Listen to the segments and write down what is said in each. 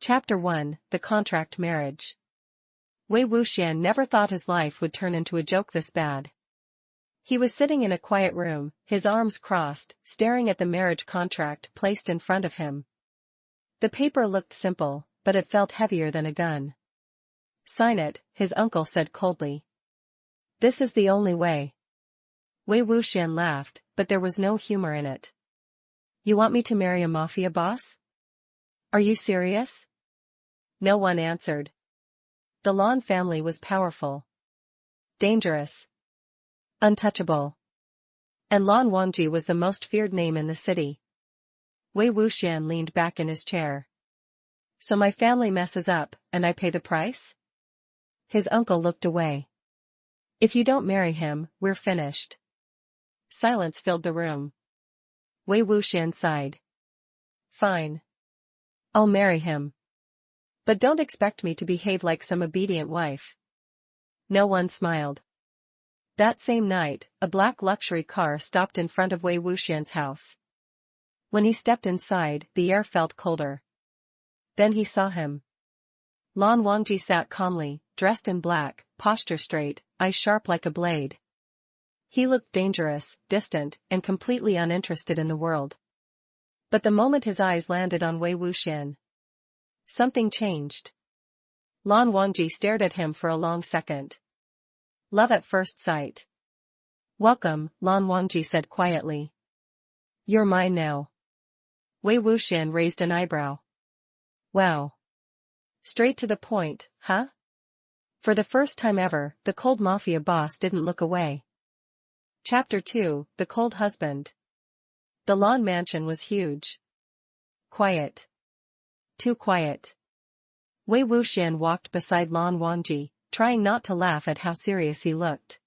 Chapter 1, The Contract Marriage. Wei Wuxian never thought his life would turn into a joke this bad. He was sitting in a quiet room, his arms crossed, staring at the marriage contract placed in front of him. The paper looked simple, but it felt heavier than a gun. "Sign it," his uncle said coldly. "This is the only way." Wei Wuxian laughed, but there was no humor in it. "You want me to marry a mafia boss? Are you serious?" No one answered. The Lan family was powerful, dangerous, untouchable. And Lan Wangji was the most feared name in the city. Wei Wuxian leaned back in his chair. "So my family messes up, and I pay the price?" His uncle looked away. "If you don't marry him, we're finished." Silence filled the room. Wei Wuxian sighed. "Fine. I'll marry him. But don't expect me to behave like some obedient wife." No one smiled. That same night, a black luxury car stopped in front of Wei Wuxian's house. When he stepped inside, the air felt colder. Then he saw him. Lan Wangji sat calmly, dressed in black, posture straight, eyes sharp like a blade. He looked dangerous, distant, and completely uninterested in the world. But the moment his eyes landed on Wei Wuxian, something changed. Lan Wangji stared at him for a long second. Love at first sight. "Welcome," Lan Wangji said quietly. "You're mine now." Wei Wuxian raised an eyebrow. "Wow. Straight to the point, huh?" For the first time ever, the cold mafia boss didn't look away. Chapter 2, The Cold Husband. The Lan mansion was huge. Quiet. Too quiet. Wei Wuxian walked beside Lan Wangji, trying not to laugh at how serious he looked.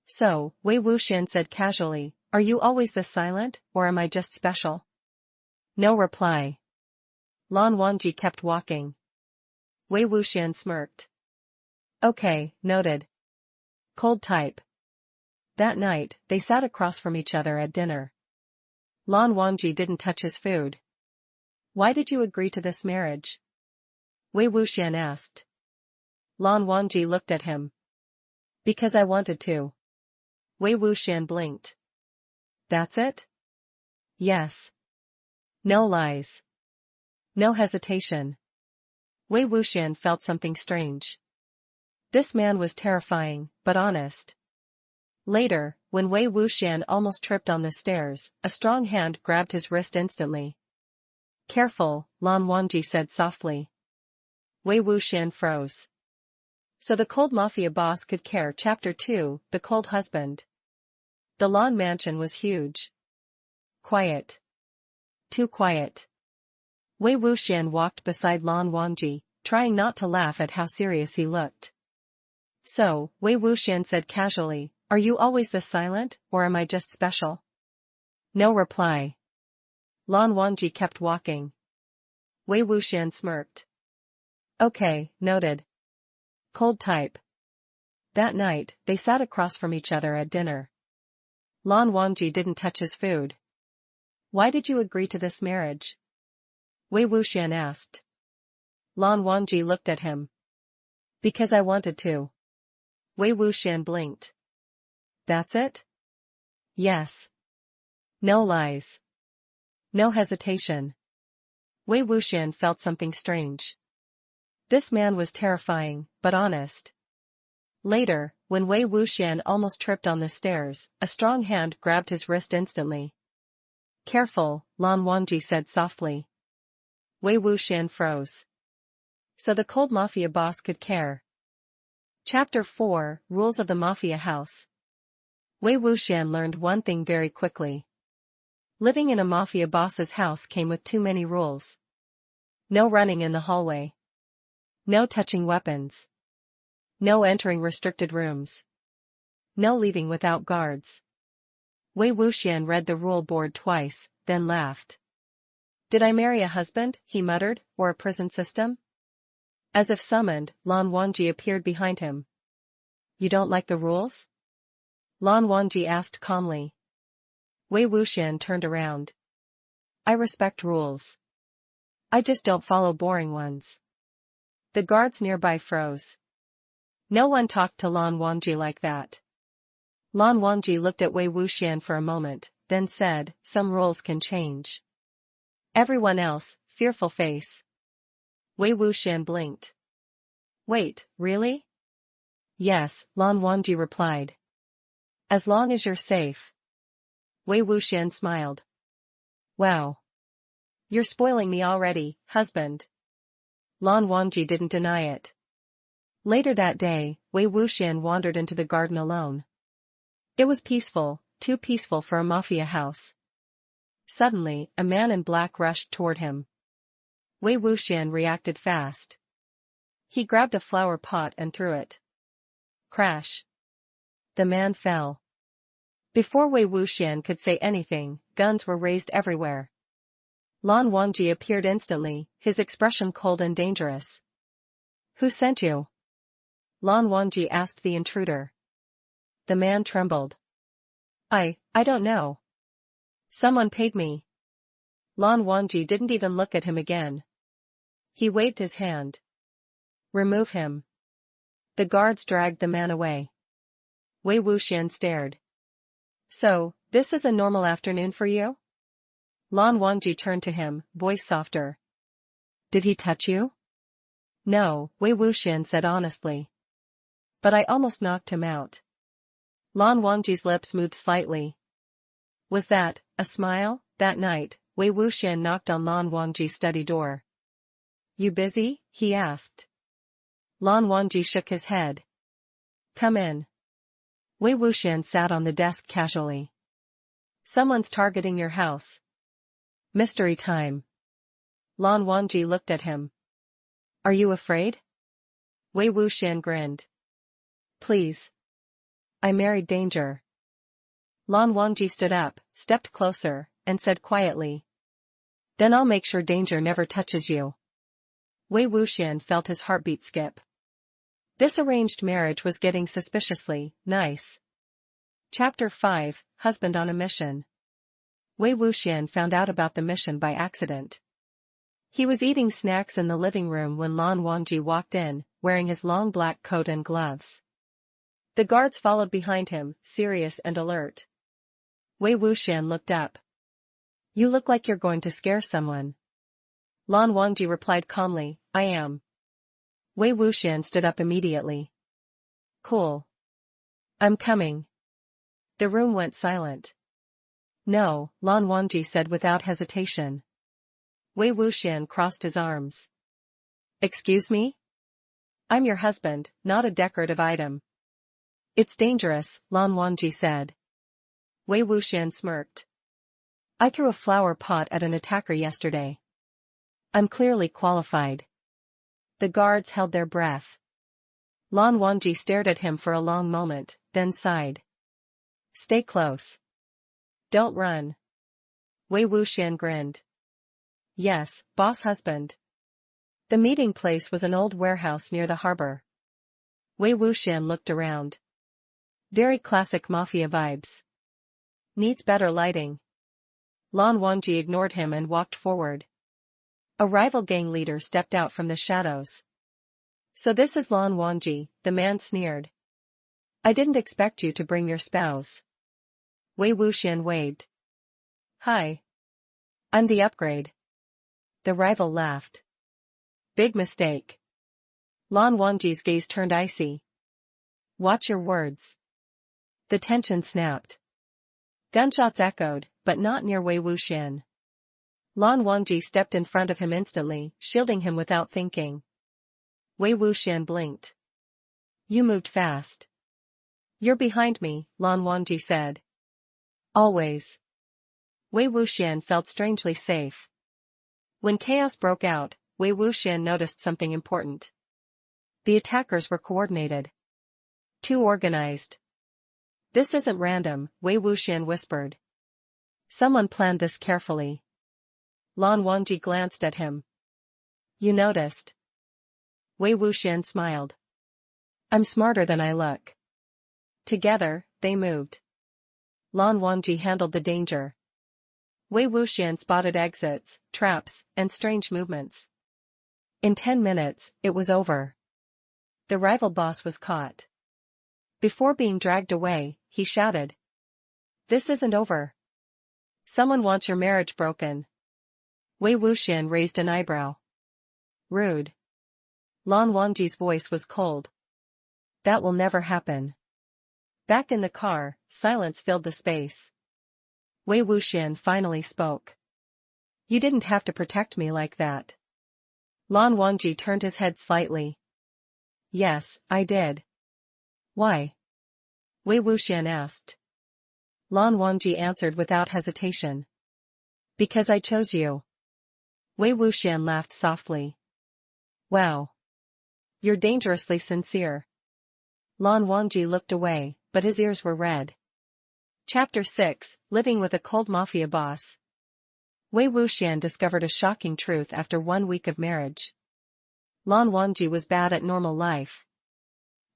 "So," Wei Wuxian said casually, "are you always this silent, or am I just special?" No reply. Lan Wangji kept walking. Wei Wuxian smirked. "Okay, noted. Cold type." That night, they sat across from each other at dinner. Lan Wangji didn't touch his food. "Why did you agree to this marriage?" Wei Wuxian asked. Lan Wangji looked at him. "Because I wanted to." Wei Wuxian blinked. "That's it?" "Yes." No lies. No hesitation. Wei Wuxian felt something strange. This man was terrifying, but honest. Later, when Wei Wuxian almost tripped on the stairs, a strong hand grabbed his wrist instantly. "Careful," Lan Wangji said softly. Wei Wuxian froze. So the cold mafia boss could care. Chapter 2, The Cold Husband. The Lan mansion was huge. Quiet. Too quiet. Wei Wuxian walked beside Lan Wangji, trying not to laugh at how serious he looked. "So," Wei Wuxian said casually, "are you always this silent, or am I just special?" No reply. Lan Wangji kept walking. Wei Wuxian smirked. "Okay, noted. Cold type." That night, they sat across from each other at dinner. Lan Wangji didn't touch his food. "Why did you agree to this marriage?" Wei Wuxian asked. Lan Wangji looked at him. "Because I wanted to." Wei Wuxian blinked. "That's it?" "Yes." No lies. No hesitation. Wei Wuxian felt something strange. This man was terrifying, but honest. Later, when Wei Wuxian almost tripped on the stairs, a strong hand grabbed his wrist instantly. "Careful," Lan Wangji said softly. Wei Wuxian froze. So the cold mafia boss could care. Chapter 4, Rules of the Mafia House. Wei Wuxian learned one thing very quickly. Living in a mafia boss's house came with too many rules. No running in the hallway. No touching weapons. No entering restricted rooms. No leaving without guards. Wei Wuxian read the rule board twice, then laughed. "Did I marry a husband?" he muttered, "or a prison system?" As if summoned, Lan Wangji appeared behind him. "You don't like the rules?" Lan Wangji asked calmly. Wei Wuxian turned around. "I respect rules. I just don't follow boring ones. The guards nearby froze. No one talked to Lan Wangji like that. Lan Wangji looked at Wei Wuxian for a moment, then said, some rules can change. Everyone else, fearful face. Wei Wuxian blinked. Wait, really? Yes, Lan Wangji replied. As long as you're safe. Wei Wuxian smiled. Wow. You're spoiling me already, husband. Lan Wangji didn't deny it. Later that day, Wei Wuxian wandered into the garden alone. It was peaceful, too peaceful for a mafia house. Suddenly, a man in black rushed toward him. Wei Wuxian reacted fast. He grabbed a flower pot and threw it. Crash. The man fell. Before Wei Wuxian could say anything, guns were raised everywhere. Lan Wangji appeared instantly, his expression cold and dangerous. Who sent you? Lan Wangji asked the intruder. The man trembled. I don't know. Someone paid me. Lan Wangji didn't even look at him again. He waved his hand. Remove him. The guards dragged the man away. Wei Wuxian stared. So, this is a normal afternoon for you? Lan Wangji turned to him, voice softer. Did he touch you? No, Wei Wuxian said honestly. But I almost knocked him out. Lan Wangji's lips moved slightly. Was that a smile? That night, Wei Wuxian knocked on Lan Wangji's study door. You busy? He asked. Lan Wangji shook his head. Come in. Wei Wuxian sat on the desk casually. Someone's targeting your house. Mystery time. Lan Wangji looked at him. Are you afraid? Wei Wuxian grinned. Please. I married danger. Lan Wangji stood up, stepped closer, and said quietly. Then I'll make sure danger never touches you. Wei Wuxian felt his heartbeat skip. This arranged marriage was getting suspiciously nice. Chapter 5, Husband on a Mission. Wei Wuxian found out about the mission by accident. He was eating snacks in the living room when Lan Wangji walked in, wearing his long black coat and gloves. The guards followed behind him, serious and alert. Wei Wuxian looked up. You look like you're going to scare someone. Lan Wangji replied calmly, I am. Wei Wuxian stood up immediately. Cool. I'm coming. The room went silent. No, Lan Wangji said without hesitation. Wei Wuxian crossed his arms. Excuse me? I'm your husband, not a decorative item. It's dangerous, Lan Wangji said. Wei Wuxian smirked. I threw a flower pot at an attacker yesterday. I'm clearly qualified. The guards held their breath. Lan Wangji stared at him for a long moment, then sighed. Stay close. Don't run. Wei Wuxian grinned. Yes, boss husband. The meeting place was an old warehouse near the harbor. Wei Wuxian looked around. Very classic Mafia vibes. Needs better lighting. Lan Wangji ignored him and walked forward. A rival gang leader stepped out from the shadows. So this is Lan Wangji, the man sneered. I didn't expect you to bring your spouse. Wei Wuxian waved. Hi. I'm the upgrade. The rival laughed. Big mistake. Lan Wangji's gaze turned icy. Watch your words. The tension snapped. Gunshots echoed, but not near Wei Wuxian. Lan Wangji stepped in front of him instantly, shielding him without thinking. Wei Wuxian blinked. You moved fast. You're behind me, Lan Wangji said. Always. Wei Wuxian felt strangely safe. When chaos broke out, Wei Wuxian noticed something important. The attackers were coordinated. Too organized. This isn't random, Wei Wuxian whispered. Someone planned this carefully. Lan Wangji glanced at him. You noticed. Wei Wuxian smiled. I'm smarter than I look. Together, they moved. Lan Wangji handled the danger. Wei Wuxian spotted exits, traps, and strange movements. In 10 minutes, it was over. The rival boss was caught. Before being dragged away, he shouted. "This isn't over. Someone wants your marriage broken." Wei Wuxian raised an eyebrow. "Rude." Lan Wangji's voice was cold. "That will never happen." Back in the car, silence filled the space. Wei Wuxian finally spoke. "You didn't have to protect me like that." Lan Wangji turned his head slightly. "Yes, I did." "Why?" Wei Wuxian asked. Lan Wangji answered without hesitation. "Because I chose you." Wei Wuxian laughed softly. "Wow. You're dangerously sincere." Lan Wangji looked away, but his ears were red. Chapter 6, Living with a Cold Mafia Boss. Wei Wuxian discovered a shocking truth after 1 week of marriage. Lan Wangji was bad at normal life.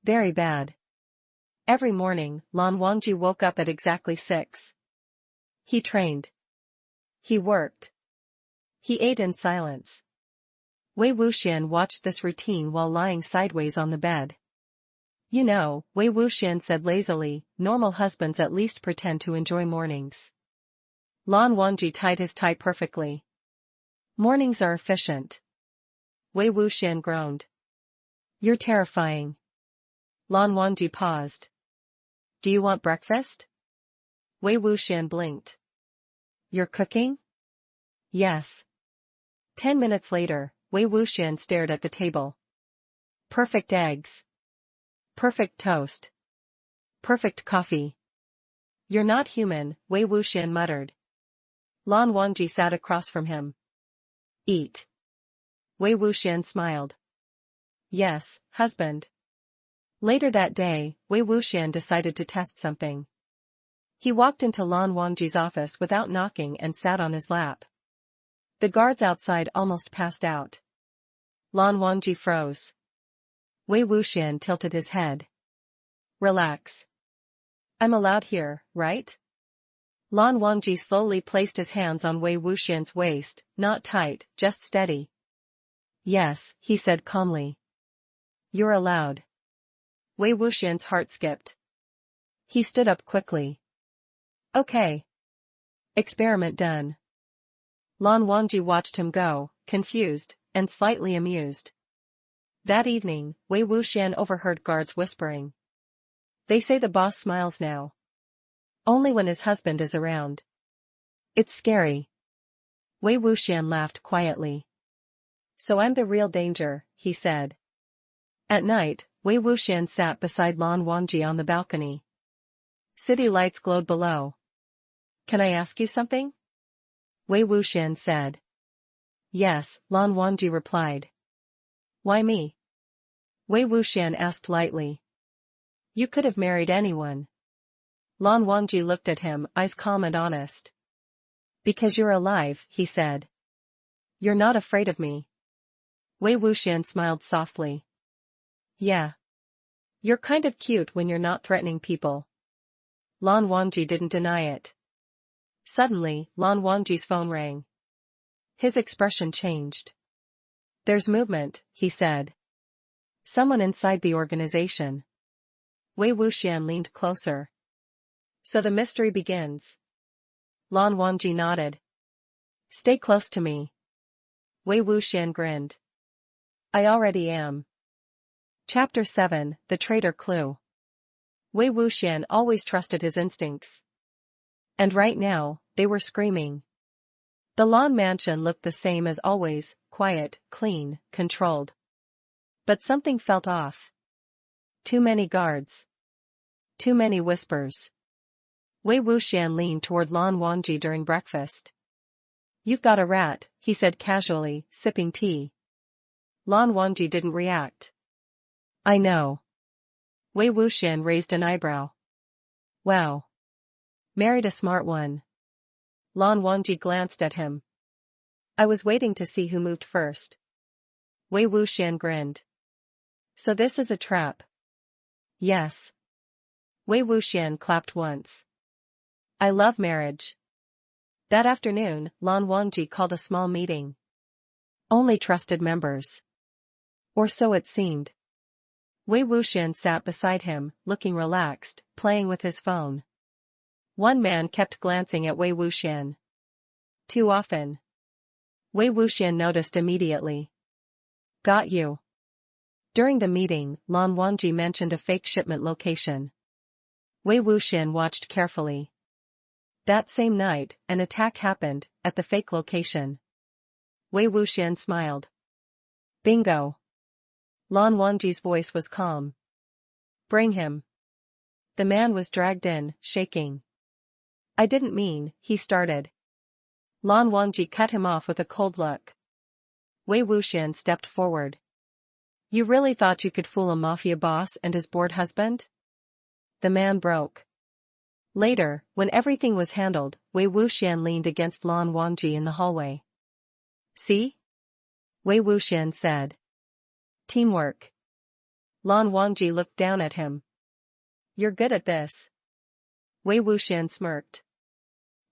Very bad. Every morning, Lan Wangji woke up at exactly 6. He trained. He worked. He ate in silence. Wei Wuxian watched this routine while lying sideways on the bed. "You know," Wei Wuxian said lazily, "normal husbands at least pretend to enjoy mornings." Lan Wangji tied his tie perfectly. "Mornings are efficient." Wei Wuxian groaned. "You're terrifying." Lan Wangji paused. "Do you want breakfast?" Wei Wuxian blinked. "You're cooking?" "Yes." 10 minutes later, Wei Wuxian stared at the table. Perfect eggs. Perfect toast. Perfect coffee. "You're not human," Wei Wuxian muttered. Lan Wangji sat across from him. "Eat." Wei Wuxian smiled. "Yes, husband." Later that day, Wei Wuxian decided to test something. He walked into Lan Wangji's office without knocking and sat on his lap. The guards outside almost passed out. Lan Wangji froze. Wei Wuxian tilted his head. "Relax. I'm allowed here, right?" Lan Wangji slowly placed his hands on Wei Wuxian's waist, not tight, just steady. "Yes," he said calmly. "You're allowed." Wei Wuxian's heart skipped. He stood up quickly. "Okay. Experiment done." Lan Wangji watched him go, confused, and slightly amused. That evening, Wei Wuxian overheard guards whispering. "They say the boss smiles now. Only when his husband is around. It's scary." Wei Wuxian laughed quietly. "So I'm the real danger," he said. At night, Wei Wuxian sat beside Lan Wangji on the balcony. City lights glowed below. "Can I ask you something?" Wei Wuxian said. "Yes," Lan Wangji replied. "Why me?" Wei Wuxian asked lightly. "You could have married anyone." Lan Wangji looked at him, eyes calm and honest. "Because you're alive," he said. "You're not afraid of me." Wei Wuxian smiled softly. "Yeah. You're kind of cute when you're not threatening people." Lan Wangji didn't deny it. Suddenly, Lan Wangji's phone rang. His expression changed. "There's movement," he said. "Someone inside the organization." Wei Wuxian leaned closer. "So the mystery begins." Lan Wangji nodded. "Stay close to me." Wei Wuxian grinned. "I already am." Chapter 7, The Traitor Clue. Wei Wuxian always trusted his instincts. And right now, they were screaming. The Lan mansion looked the same as always, quiet, clean, controlled. But something felt off. Too many guards. Too many whispers. Wei Wuxian leaned toward Lan Wangji during breakfast. "You've got a rat," he said casually, sipping tea. Lan Wangji didn't react. "I know." Wei Wuxian raised an eyebrow. "Wow. Married a smart one." Lan Wangji glanced at him. "I was waiting to see who moved first." Wei Wuxian grinned. "So this is a trap?" "Yes." Wei Wuxian clapped once. "I love marriage." That afternoon, Lan Wangji called a small meeting. Only trusted members. Or so it seemed. Wei Wuxian sat beside him, looking relaxed, playing with his phone. One man kept glancing at Wei Wuxian. Too often. Wei Wuxian noticed immediately. Got you. During the meeting, Lan Wangji mentioned a fake shipment location. Wei Wuxian watched carefully. That same night, an attack happened, at the fake location. Wei Wuxian smiled. Bingo. Lan Wangji's voice was calm. Bring him. The man was dragged in, shaking. I didn't mean, he started. Lan Wangji cut him off with a cold look. Wei Wuxian stepped forward. You really thought you could fool a mafia boss and his bored husband? The man broke. Later, when everything was handled, Wei Wuxian leaned against Lan Wangji in the hallway. See? Wei Wuxian said. Teamwork. Lan Wangji looked down at him. You're good at this. Wei Wuxian smirked.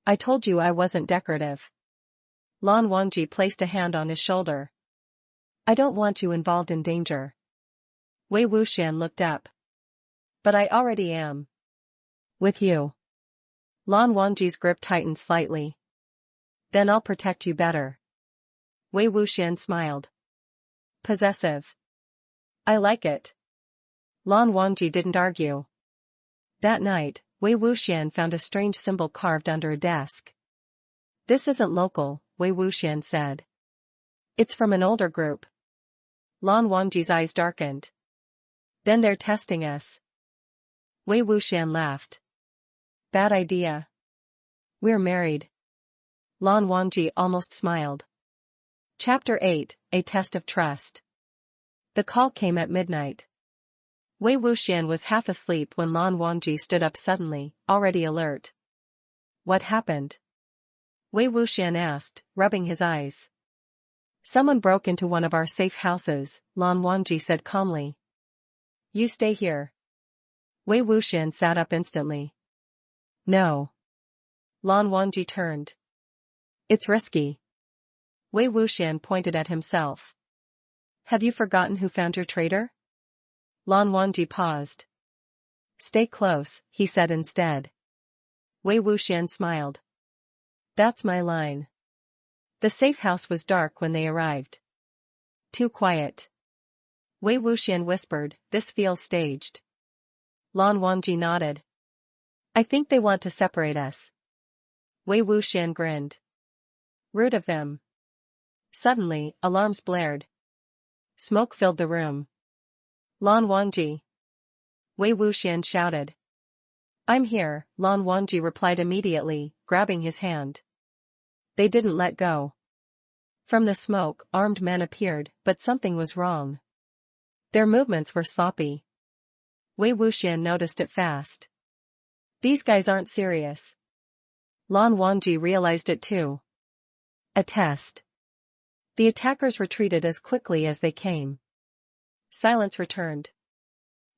I told you I wasn't decorative. Lan Wangji placed a hand on his shoulder. I don't want you involved in danger. Wei Wuxian looked up. But I already am. With you. Lan Wangji's grip tightened slightly. Then I'll protect you better. Wei Wuxian smiled. Possessive. I like it. Lan Wangji didn't argue. That night, Wei Wuxian found a strange symbol carved under a desk. This isn't local, Wei Wuxian said. It's from an older group. Lan Wangji's eyes darkened. Then they're testing us. Wei Wuxian laughed. Bad idea. We're married. Lan Wangji almost smiled. Chapter 8, A Test of Trust. The call came at midnight. Wei Wuxian was half asleep when Lan Wangji stood up suddenly, already alert. What happened? Wei Wuxian asked, rubbing his eyes. Someone broke into one of our safe houses, Lan Wangji said calmly. You stay here. Wei Wuxian sat up instantly. No. Lan Wangji turned. It's risky. Wei Wuxian pointed at himself. Have you forgotten who found your traitor? Lan Wangji paused. Stay close, he said instead. Wei Wuxian smiled. That's my line. The safe house was dark when they arrived. Too quiet. Wei Wuxian whispered, this feels staged. Lan Wangji nodded. I think they want to separate us. Wei Wuxian grinned. Rude of them. Suddenly, alarms blared. Smoke filled the room. Lan Wangji. Wei Wuxian shouted. I'm here, Lan Wangji replied immediately, grabbing his hand. They didn't let go. From the smoke, armed men appeared, but something was wrong. Their movements were sloppy. Wei Wuxian noticed it fast. These guys aren't serious. Lan Wangji realized it too. A test. The attackers retreated as quickly as they came. Silence returned.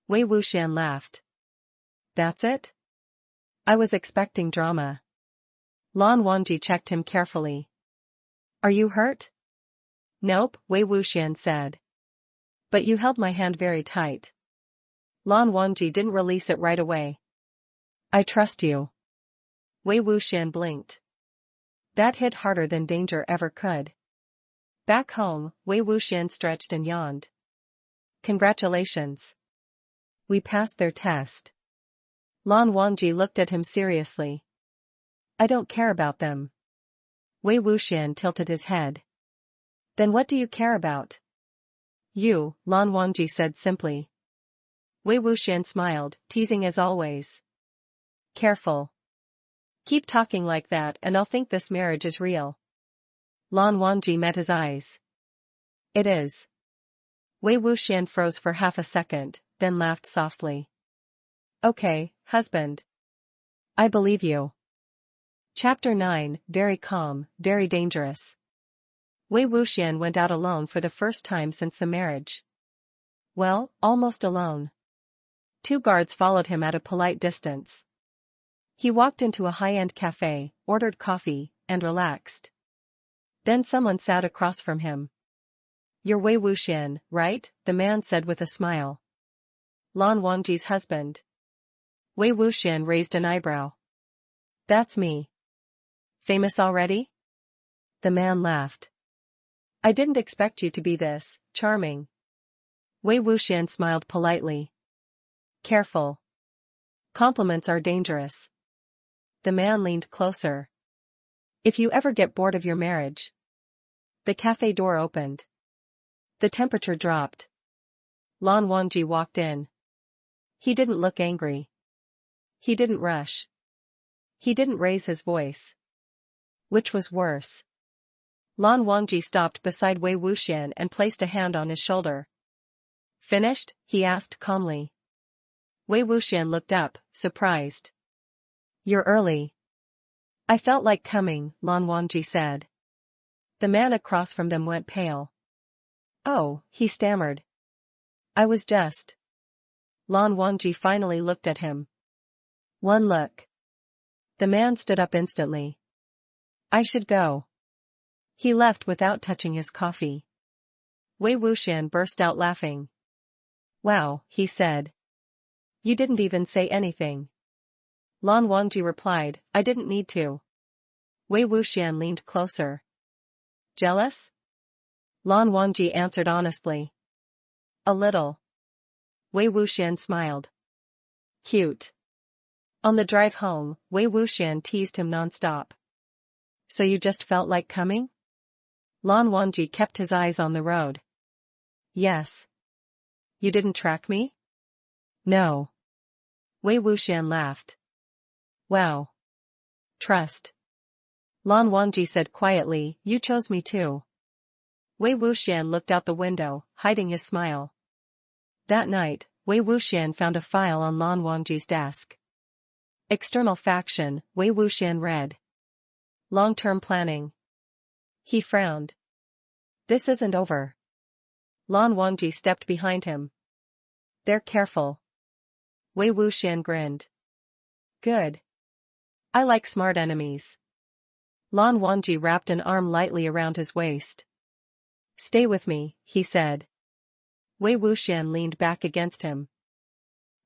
Wei Wuxian laughed. That's it? I was expecting drama. Lan Wangji checked him carefully. Are you hurt? Nope, Wei Wuxian said. But you held my hand very tight. Lan Wangji didn't release it right away. I trust you. Wei Wuxian blinked. That hit harder than danger ever could. Back home, Wei Wuxian stretched and yawned. Congratulations. We passed their test. Lan Wangji looked at him seriously. I don't care about them. Wei Wuxian tilted his head. Then what do you care about? You, Lan Wangji said simply. Wei Wuxian smiled, teasing as always. Careful. Keep talking like that and I'll think this marriage is real. Lan Wangji met his eyes. It is. Wei Wuxian froze for half a second, then laughed softly. Okay, husband. I believe you. Chapter 9, Very calm, very dangerous. Wei Wuxian went out alone for the first time since the marriage. Well, almost alone. 2 guards followed him at a polite distance. He walked into a high-end cafe, ordered coffee, and relaxed. Then someone sat across from him. "You're Wei Wuxian, right?" the man said with a smile. "Lan Wangji's husband." Wei Wuxian raised an eyebrow. "That's me." "Famous already?" The man laughed. "I didn't expect you to be this charming." Wei Wuxian smiled politely. "Careful. Compliments are dangerous." The man leaned closer. "If you ever get bored of your marriage." The cafe door opened. The temperature dropped. Lan Wangji walked in. He didn't look angry. He didn't rush. He didn't raise his voice. Which was worse? Lan Wangji stopped beside Wei Wuxian and placed a hand on his shoulder. "Finished?" he asked calmly. Wei Wuxian looked up, surprised. "You're early." "I felt like coming," Lan Wangji said. The man across from them went pale. "Oh," he stammered. "I was just." Lan Wangji finally looked at him. One look. The man stood up instantly. "I should go." He left without touching his coffee. Wei Wuxian burst out laughing. "Wow," he said. "You didn't even say anything." Lan Wangji replied, "I didn't need to." Wei Wuxian leaned closer. "Jealous?" Lan Wangji answered honestly. "A little." Wei Wuxian smiled. "Cute." On the drive home, Wei Wuxian teased him nonstop. "So you just felt like coming?" Lan Wangji kept his eyes on the road. "Yes." "You didn't track me?" "No." Wei Wuxian laughed. "Wow. Trust." Lan Wangji said quietly, "You chose me too." Wei Wuxian looked out the window, hiding his smile. That night, Wei Wuxian found a file on Lan Wangji's desk. External faction, Wei Wuxian read. Long-term planning. He frowned. "This isn't over." Lan Wangji stepped behind him. "They're careful." Wei Wuxian grinned. "Good. I like smart enemies." Lan Wangji wrapped an arm lightly around his waist. "Stay with me," he said. Wei Wuxian leaned back against him.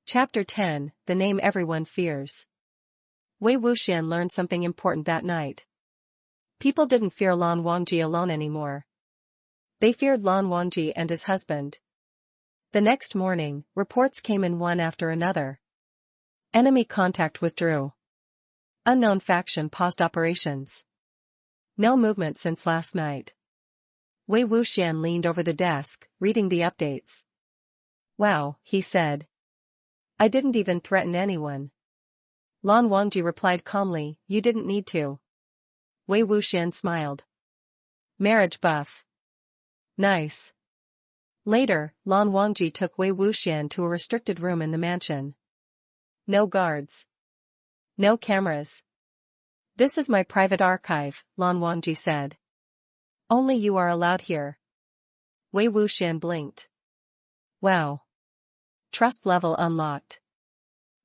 Chapter 10, The Name Everyone Fears. Wei Wuxian learned something important that night. People didn't fear Lan Wangji alone anymore. They feared Lan Wangji and his husband. The next morning, reports came in one after another. Enemy contact withdrew. Unknown faction paused operations. No movement since last night. Wei Wuxian leaned over the desk, reading the updates. "Wow," he said. "I didn't even threaten anyone." Lan Wangji replied calmly, "You didn't need to." Wei Wuxian smiled. "Marriage buff. Nice." Later, Lan Wangji took Wei Wuxian to a restricted room in the mansion. "No guards. No cameras. This is my private archive," Lan Wangji said. "Only you are allowed here." Wei Wuxian blinked. Wow. Trust level unlocked.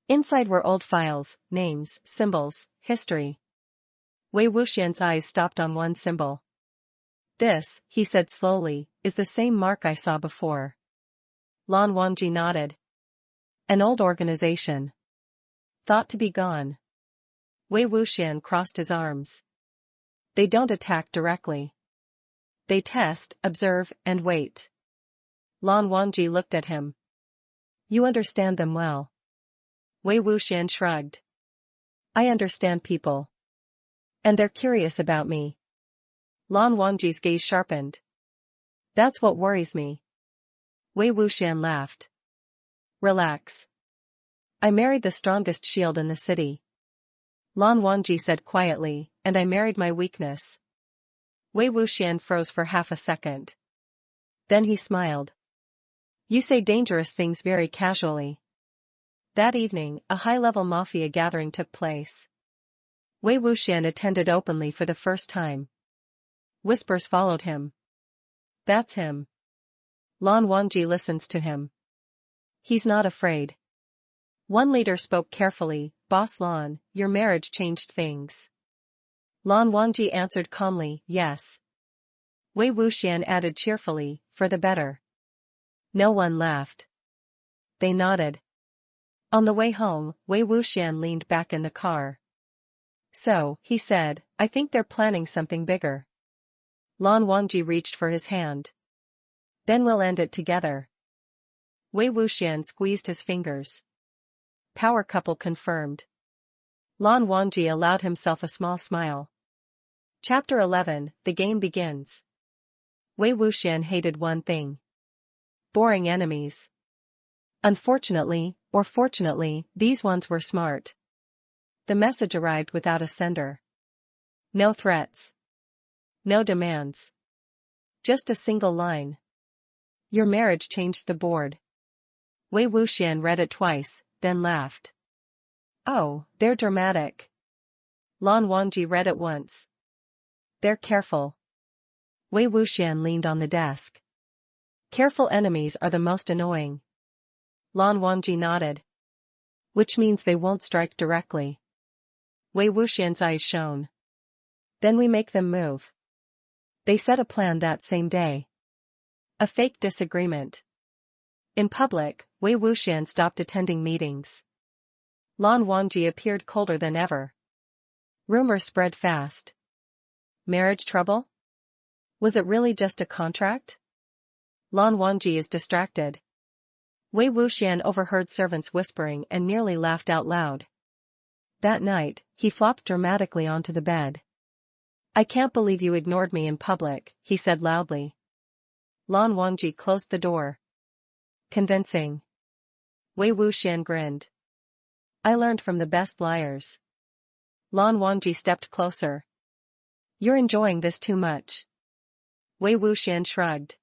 Inside were old files, names, symbols, history. Wei Wuxian's eyes stopped on one symbol. "This," he said slowly, "is the same mark I saw before." Lan Wangji nodded. "An old organization. Thought to be gone." Wei Wuxian crossed his arms. "They don't attack directly. They test, observe, and wait." Lan Wangji looked at him. "You understand them well." Wei Wuxian shrugged. "I understand people. And they're curious about me." Lan Wangji's gaze sharpened. "That's what worries me." Wei Wuxian laughed. "Relax. I married the strongest shield in the city." Lan Wangji said quietly, "And I married my weakness." Wei Wuxian froze for half a second. Then he smiled. "You say dangerous things very casually." That evening, a high-level Mafia gathering took place. Wei Wuxian attended openly for the first time. Whispers followed him. "That's him." Lan Wangji listens to him. "He's not afraid." One leader spoke carefully, "Boss Lan, your marriage changed things." Lan Wangji answered calmly, yes. Wei Wuxian added cheerfully, for the better. No one laughed. They nodded. On the way home, Wei Wuxian leaned back in the car. So, he said, I think they're planning something bigger. Lan Wangji reached for his hand. Then we'll end it together. Wei Wuxian squeezed his fingers. Power couple confirmed. Lan Wangji allowed himself a small smile. Chapter 11, The Game Begins. Wei Wuxian hated one thing. Boring enemies. Unfortunately, or fortunately, these ones were smart. The message arrived without a sender. No threats. No demands. Just a single line. Your marriage changed the board. Wei Wuxian read it twice, then laughed. Oh, they're dramatic. Lan Wangji read it once. They're careful. Wei Wuxian leaned on the desk. Careful enemies are the most annoying. Lan Wangji nodded. Which means they won't strike directly. Wei Wuxian's eyes shone. Then we make them move. They set a plan that same day. A fake disagreement. In public, Wei Wuxian stopped attending meetings. Lan Wangji appeared colder than ever. Rumors spread fast. Marriage trouble? Was it really just a contract? Lan Wangji is distracted. Wei Wuxian overheard servants whispering and nearly laughed out loud. That night, he flopped dramatically onto the bed. I can't believe you ignored me in public, he said loudly. Lan Wangji closed the door. Convincing. Wei Wuxian grinned. I learned from the best liars. Lan Wangji stepped closer. You're enjoying this too much. Wei Wuxian shrugged.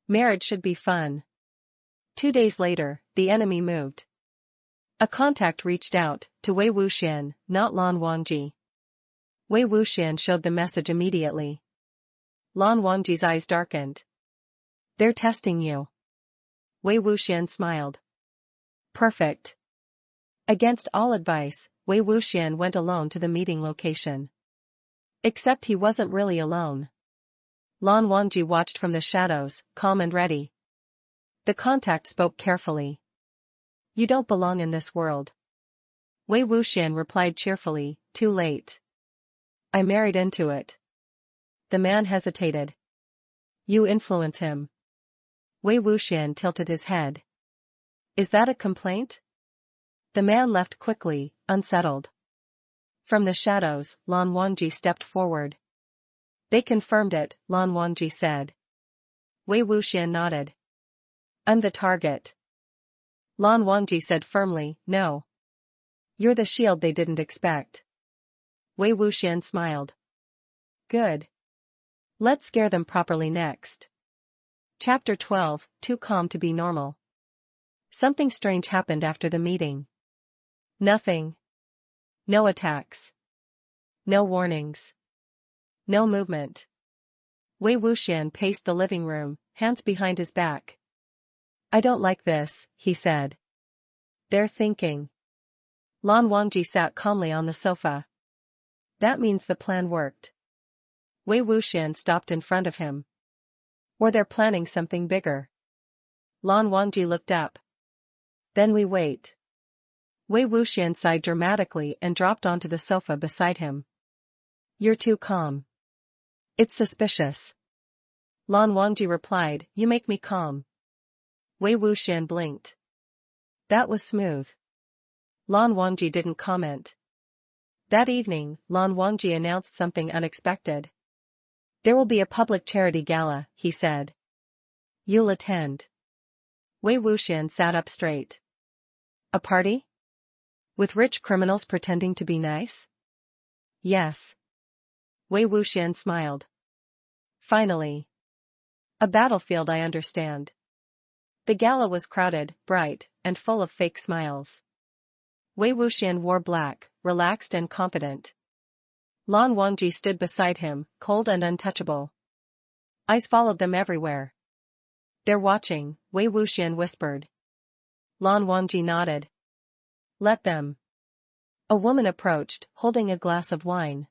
Marriage should be fun. 2 days later, the enemy moved. A contact reached out, to Wei Wuxian, not Lan Wangji. Wei Wuxian showed the message immediately. Lan Wangji's eyes darkened. They're testing you. Wei Wuxian smiled. Perfect. Against all advice, Wei Wuxian went alone to the meeting location. Except he wasn't really alone. Lan Wangji watched from the shadows, calm and ready. The contact spoke carefully. You don't belong in this world. Wei Wuxian replied cheerfully, too late. I married into it. The man hesitated. You influence him. Wei Wuxian tilted his head. Is that a complaint? The man left quickly, unsettled. From the shadows, Lan Wangji stepped forward. They confirmed it, Lan Wangji said. Wei Wuxian nodded. I'm the target. Lan Wangji said firmly, no. You're the shield they didn't expect. Wei Wuxian smiled. Good. Let's scare them properly next. Chapter 12, Too Calm to Be Normal. Something strange happened after the meeting. Nothing. No attacks. No warnings. No movement. Wei Wuxian paced the living room, hands behind his back. I don't like this, he said. They're thinking. Lan Wangji sat calmly on the sofa. That means the plan worked. Wei Wuxian stopped in front of him. Or they're planning something bigger. Lan Wangji looked up. Then we wait. Wei Wuxian sighed dramatically and dropped onto the sofa beside him. You're too calm. It's suspicious. Lan Wangji replied, you make me calm. Wei Wuxian blinked. That was smooth. Lan Wangji didn't comment. That evening, Lan Wangji announced something unexpected. There will be a public charity gala, he said. You'll attend. Wei Wuxian sat up straight. A party? With rich criminals pretending to be nice? Yes. Wei Wuxian smiled. Finally. A battlefield, I understand. The gala was crowded, bright, and full of fake smiles. Wei Wuxian wore black, relaxed and confident. Lan Wangji stood beside him, cold and untouchable. Eyes followed them everywhere. They're watching, Wei Wuxian whispered. Lan Wangji nodded. Let them. A woman approached, holding a glass of wine.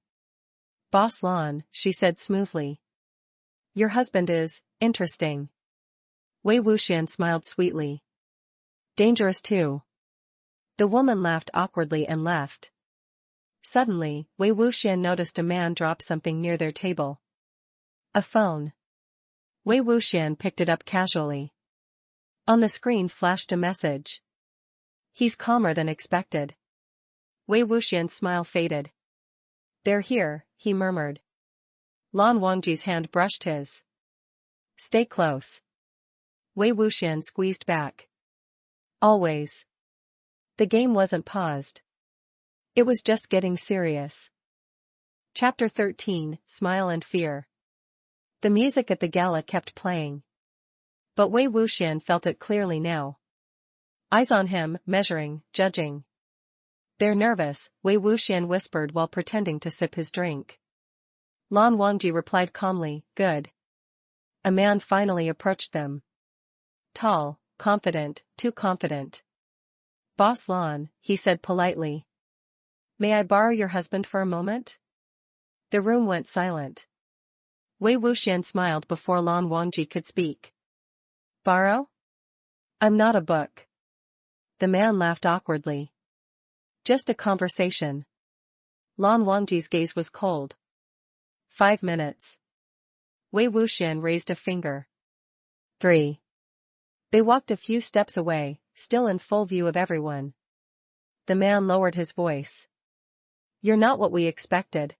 Boss Lan, she said smoothly. Your husband is interesting. Wei Wuxian smiled sweetly. Dangerous too. The woman laughed awkwardly and left. Suddenly, Wei Wuxian noticed a man drop something near their table. A phone. Wei Wuxian picked it up casually. On the screen flashed a message. He's calmer than expected. Wei Wuxian's smile faded. They're here, he murmured. Lan Wangji's hand brushed his. Stay close. Wei Wuxian squeezed back. Always. The game wasn't paused. It was just getting serious. Chapter 13, Smile and Fear. The music at the gala kept playing. But Wei Wuxian felt it clearly now. Eyes on him, measuring, judging. They're nervous, Wei Wuxian whispered while pretending to sip his drink. Lan Wangji replied calmly, good. A man finally approached them. Tall, confident, too confident. Boss Lan, he said politely. May I borrow your husband for a moment? The room went silent. Wei Wuxian smiled before Lan Wangji could speak. Borrow? I'm not a book. The man laughed awkwardly. Just a conversation. Lan Wangji's gaze was cold. 5 minutes. Wei Wuxian raised a finger. 3. They walked a few steps away, still in full view of everyone. The man lowered his voice. You're not what we expected.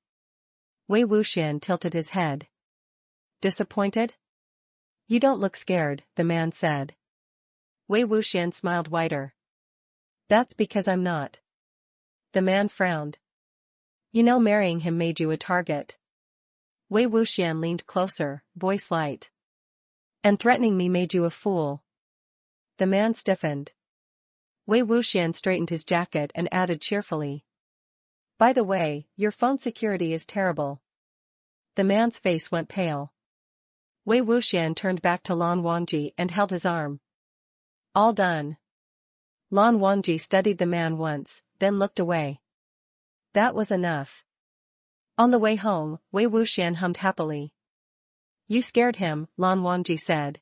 Wei Wuxian tilted his head. Disappointed? You don't look scared, the man said. Wei Wuxian smiled wider. That's because I'm not. The man frowned. You know marrying him made you a target. Wei Wuxian leaned closer, voice light. And threatening me made you a fool. The man stiffened. Wei Wuxian straightened his jacket and added cheerfully. By the way, your phone security is terrible. The man's face went pale. Wei Wuxian turned back to Lan Wangji and held his arm. All done. Lan Wangji studied the man once, then looked away. That was enough. On the way home, Wei Wuxian hummed happily. You scared him, Lan Wangji said.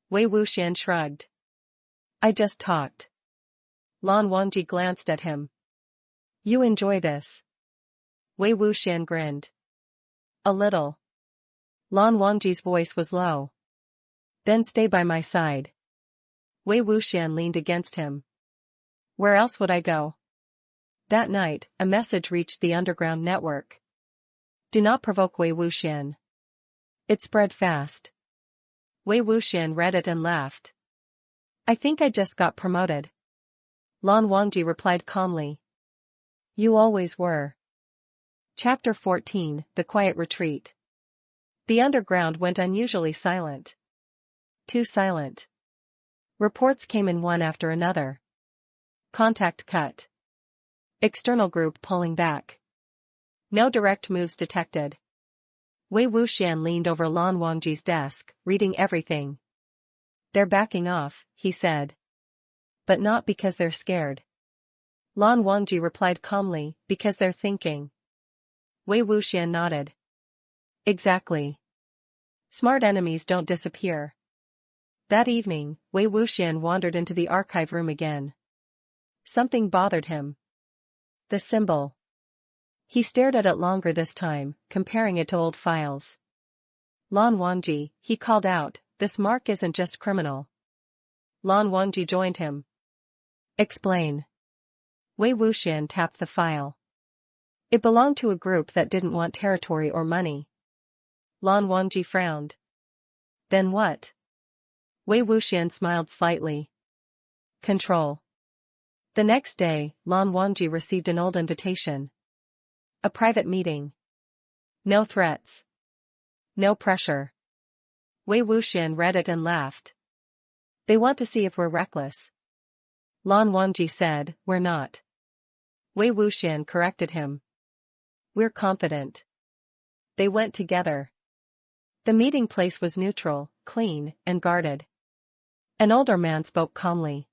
Wei Wuxian shrugged. I just talked. Lan Wangji glanced at him. You enjoy this? Wei Wuxian grinned. A little. Lan Wangji's voice was low. Then stay by my side. Wei Wuxian leaned against him. Where else would I go? That night, a message reached the underground network. Do not provoke Wei Wuxian. It spread fast. Wei Wuxian read it and laughed. I think I just got promoted. Lan Wangji replied calmly. You always were. Chapter 14, The Quiet Retreat. The underground went unusually silent. Too silent. Reports came in one after another. Contact cut. External group pulling back. No direct moves detected. Wei Wuxian leaned over Lan Wangji's desk, reading everything. They're backing off, he said. But not because they're scared. Lan Wangji replied calmly, because they're thinking. Wei Wuxian nodded. Exactly. Smart enemies don't disappear. That evening, Wei Wuxian wandered into the archive room again. Something bothered him. The symbol. He stared at it longer this time, comparing it to old files. Lan Wangji, he called out, this mark isn't just criminal. Lan Wangji joined him. Explain. Wei Wuxian tapped the file. It belonged to a group that didn't want territory or money. Lan Wangji frowned. Then what? Wei Wuxian smiled slightly. Control. The next day, Lan Wangji received an old invitation. A private meeting. No threats. No pressure. Wei Wuxian read it and laughed. They want to see if we're reckless. Lan Wangji said, we're not. Wei Wuxian corrected him. We're confident. They went together. The meeting place was neutral, clean, and guarded. An older man spoke calmly.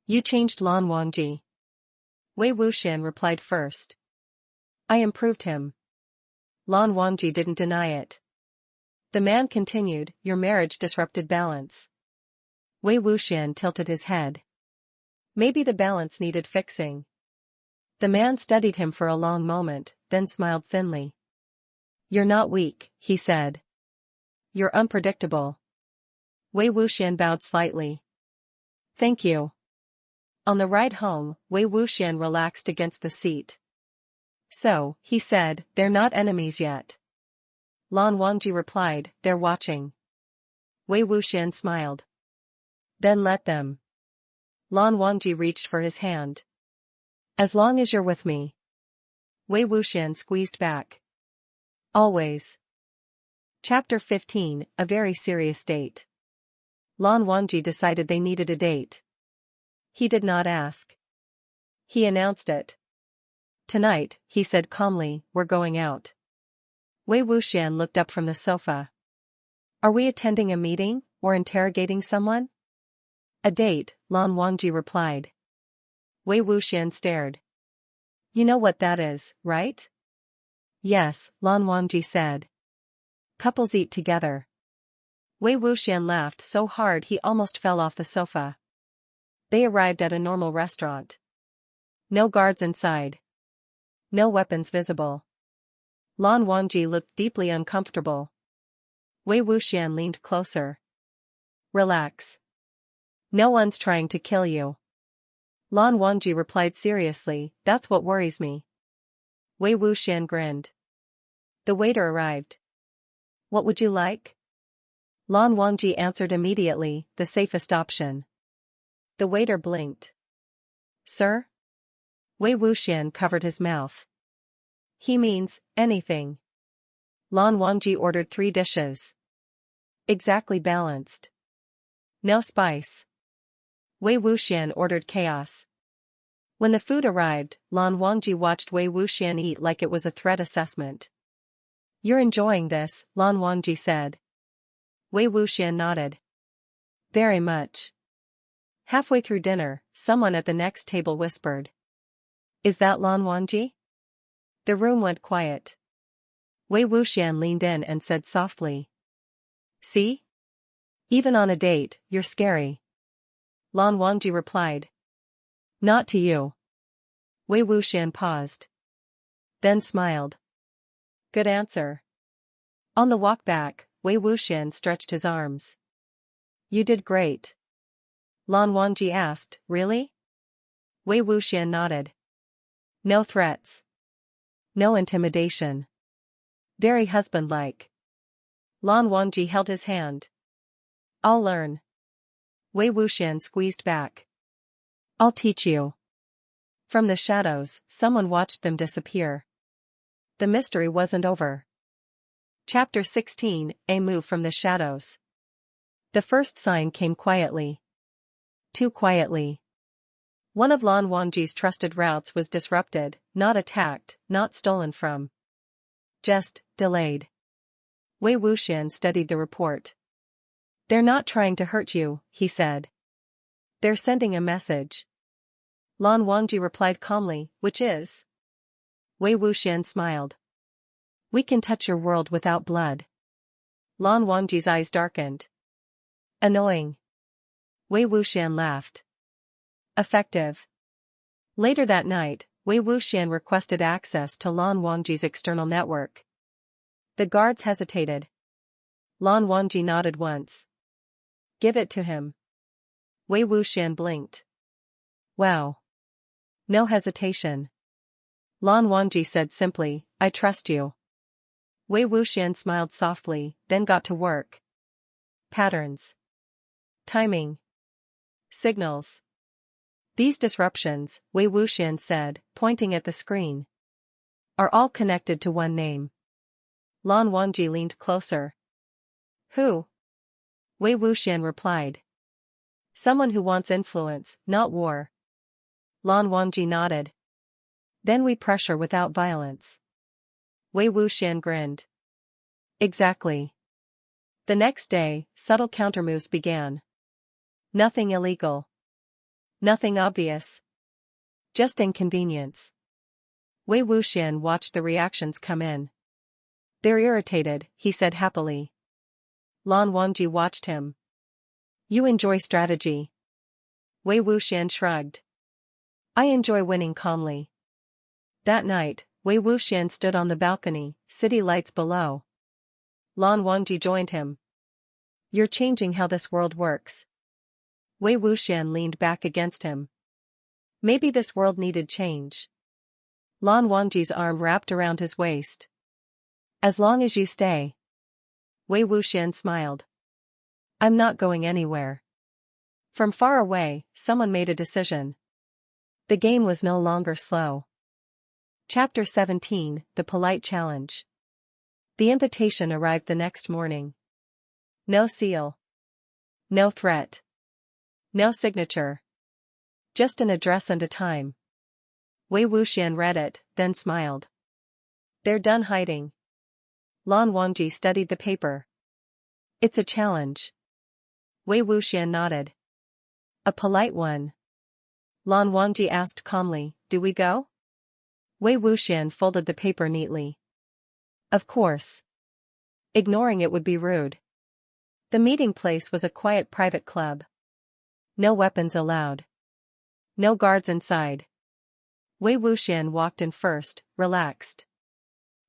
You changed Lan Wangji. Wei Wuxian replied first. I improved him. Lan Wangji didn't deny it. The man continued, your marriage disrupted balance. Wei Wuxian tilted his head. Maybe the balance needed fixing. The man studied him for a long moment, then smiled thinly. You're not weak, he said. You're unpredictable. Wei Wuxian bowed slightly. Thank you. On the ride home, Wei Wuxian relaxed against the seat. So, he said, they're not enemies yet. Lan Wangji replied, they're watching. Wei Wuxian smiled. Then let them. Lan Wangji reached for his hand. As long as you're with me. Wei Wuxian squeezed back. Always. Chapter 15, A Very Serious Date. Lan Wangji decided they needed a date. He did not ask. He announced it. Tonight, he said calmly, we're going out. Wei Wuxian looked up from the sofa. Are we attending a meeting, or interrogating someone? A date, Lan Wangji replied. Wei Wuxian stared. You know what that is, right? Yes, Lan Wangji said. Couples eat together. Wei Wuxian laughed so hard he almost fell off the sofa. They arrived at a normal restaurant. No guards inside. No weapons visible. Lan Wangji looked deeply uncomfortable. Wei Wuxian leaned closer. Relax. No one's trying to kill you. Lan Wangji replied seriously, that's what worries me. Wei Wuxian grinned. The waiter arrived. What would you like? Lan Wangji answered immediately, the safest option. The waiter blinked. Sir? Wei Wuxian covered his mouth. He means, anything. Lan Wangji ordered 3 dishes. Exactly balanced. No spice. Wei Wuxian ordered chaos. When the food arrived, Lan Wangji watched Wei Wuxian eat like it was a threat assessment. You're enjoying this, Lan Wangji said. Wei Wuxian nodded. Very much. Halfway through dinner, someone at the next table whispered. Is that Lan Wangji? The room went quiet. Wei Wuxian leaned in and said softly. See? Even on a date, you're scary. Lan Wangji replied. Not to you. Wei Wuxian paused. Then smiled. Good answer. On the walk back, Wei Wuxian stretched his arms. You did great. Lan Wangji asked, really? Wei Wuxian nodded. No threats. No intimidation. Very husband-like. Lan Wangji held his hand. I'll learn. Wei Wuxian squeezed back. I'll teach you. From the shadows, someone watched them disappear. The mystery wasn't over. Chapter 16, A Move from the Shadows. The first sign came quietly. Too quietly. One of Lan Wangji's trusted routes was disrupted, not attacked, not stolen from. Just, delayed. Wei Wuxian studied the report. They're not trying to hurt you, he said. They're sending a message. Lan Wangji replied calmly, which is? Wei Wuxian smiled. We can touch your world without blood. Lan Wangji's eyes darkened. Annoying. Wei Wuxian laughed. Effective. Later that night, Wei Wuxian requested access to Lan Wangji's external network. The guards hesitated. Lan Wangji nodded once. Give it to him. Wei Wuxian blinked. Wow. No hesitation. Lan Wangji said simply, I trust you. Wei Wuxian smiled softly, then got to work. Patterns. Timing. Signals. These disruptions, Wei Wuxian said, pointing at the screen, are all connected to one name. Lan Wangji leaned closer. Who? Wei Wuxian replied. Someone who wants influence, not war. Lan Wangji nodded. Then we pressure without violence. Wei Wuxian grinned. Exactly. The next day, subtle countermoves began. Nothing illegal. Nothing obvious. Just inconvenience. Wei Wuxian watched the reactions come in. They're irritated, he said happily. Lan Wangji watched him. You enjoy strategy. Wei Wuxian shrugged. I enjoy winning calmly. That night, Wei Wuxian stood on the balcony, city lights below. Lan Wangji joined him. You're changing how this world works. Wei Wuxian leaned back against him. Maybe this world needed change. Lan Wangji's arm wrapped around his waist. As long as you stay. Wei Wuxian smiled. I'm not going anywhere. From far away, someone made a decision. The game was no longer slow. Chapter 17, The Polite Challenge. The invitation arrived the next morning. No seal. No threat. No signature. Just an address and a time. Wei Wuxian read it, then smiled. They're done hiding. Lan Wangji studied the paper. It's a challenge. Wei Wuxian nodded. A polite one. Lan Wangji asked calmly, do we go? Wei Wuxian folded the paper neatly. Of course. Ignoring it would be rude. The meeting place was a quiet private club. No weapons allowed. No guards inside. Wei Wuxian walked in first, relaxed.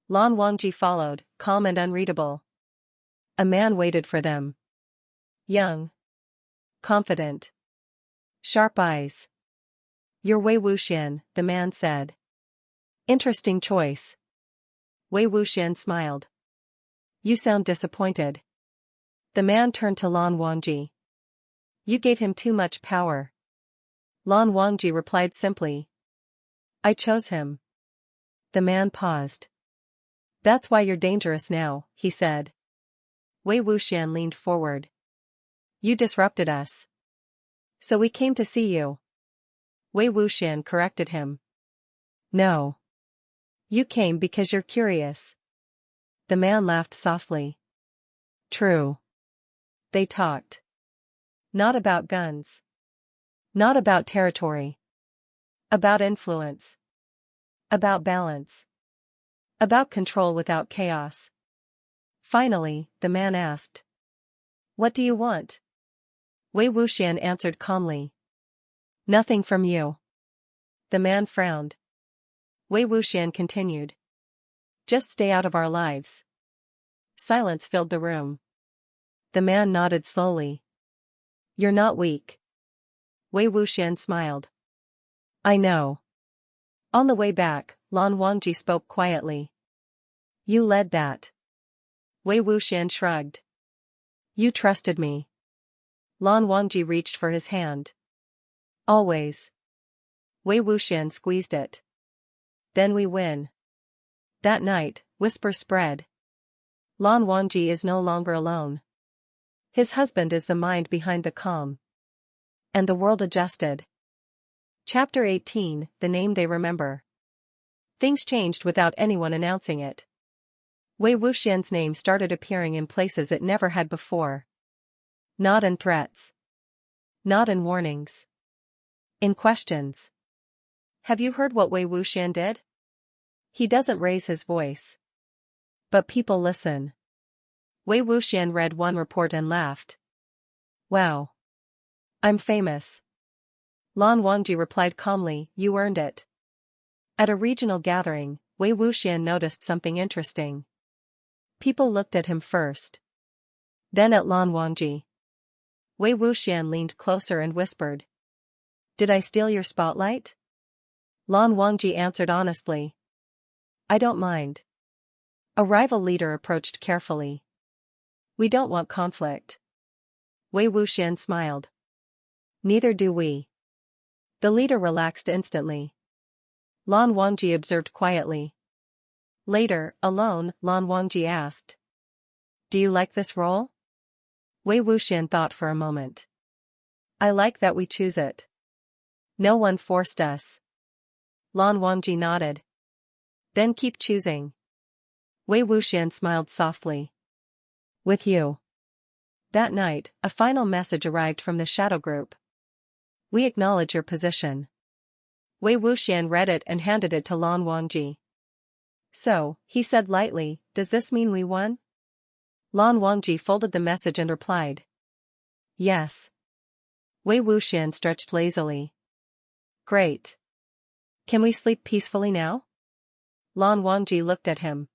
Lan Wangji followed, calm and unreadable. A man waited for them. Young. Confident. Sharp eyes. You're Wei Wuxian, the man said. Interesting choice. Wei Wuxian smiled. You sound disappointed. The man turned to Lan Wangji. You gave him too much power. Lan Wangji replied simply. I chose him. The man paused. That's why you're dangerous now, he said. Wei Wuxian leaned forward. You disrupted us. So we came to see you. Wei Wuxian corrected him. No. You came because you're curious. The man laughed softly. True. They talked. Not about guns. Not about territory. About influence. About balance. About control without chaos. Finally, the man asked. What do you want? Wei Wuxian answered calmly. Nothing from you. The man frowned. Wei Wuxian continued. Just stay out of our lives. Silence filled the room. The man nodded slowly. You're not weak. Wei Wuxian smiled. I know. On the way back, Lan Wangji spoke quietly. You led that. Wei Wuxian shrugged. You trusted me. Lan Wangji reached for his hand. Always. Wei Wuxian squeezed it. Then we win. That night, whispers spread. Lan Wangji is no longer alone. His husband is the mind behind the calm. And the world adjusted. Chapter 18, The Name They Remember. Things changed without anyone announcing it. Wei Wuxian's name started appearing in places it never had before. Not in threats. Not in warnings. In questions. Have you heard what Wei Wuxian did? He doesn't raise his voice. But people listen. Wei Wuxian read one report and laughed. Wow. I'm famous. Lan Wangji replied calmly, you earned it. At a regional gathering, Wei Wuxian noticed something interesting. People looked at him first. Then at Lan Wangji. Wei Wuxian leaned closer and whispered. Did I steal your spotlight? Lan Wangji answered honestly. I don't mind. A rival leader approached carefully. We don't want conflict. Wei Wuxian smiled. Neither do we. The leader relaxed instantly. Lan Wangji observed quietly. Later, alone, Lan Wangji asked. Do you like this role? Wei Wuxian thought for a moment. I like that we choose it. No one forced us. Lan Wangji nodded. Then keep choosing. Wei Wuxian smiled softly. With you. That night, a final message arrived from the shadow group. We acknowledge your position. Wei Wuxian read it and handed it to Lan Wangji. So, he said lightly, does this mean we won? Lan Wangji folded the message and replied. Yes. Wei Wuxian stretched lazily. Great. Can we sleep peacefully now? Lan Wangji looked at him.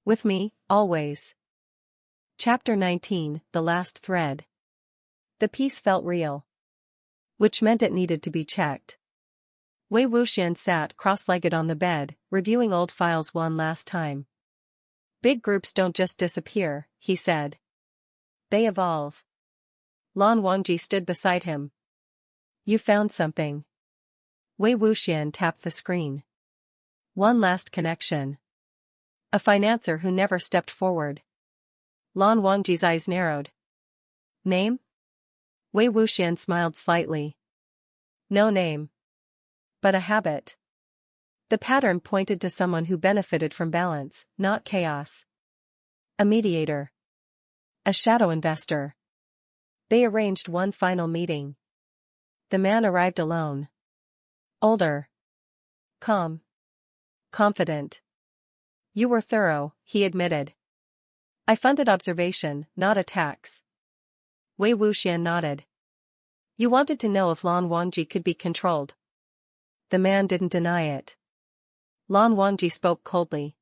With me, always. Chapter 19, The Last Thread. The peace felt real. Which meant it needed to be checked. Wei Wuxian sat cross-legged on the bed, reviewing old files one last time. Big groups don't just disappear, he said. They evolve. Lan Wangji stood beside him. You found something. Wei Wuxian tapped the screen. One last connection. A financier who never stepped forward. Lan Wangji's eyes narrowed. Name? Wei Wuxian smiled slightly. No name. But a habit. The pattern pointed to someone who benefited from balance, not chaos. A mediator. A shadow investor. They arranged one final meeting. The man arrived alone. Older. Calm. Confident. You were thorough, he admitted. I funded observation, not attacks. Wei Wuxian nodded. You wanted to know if Lan Wangji could be controlled. The man didn't deny it. Lan Wangji spoke coldly.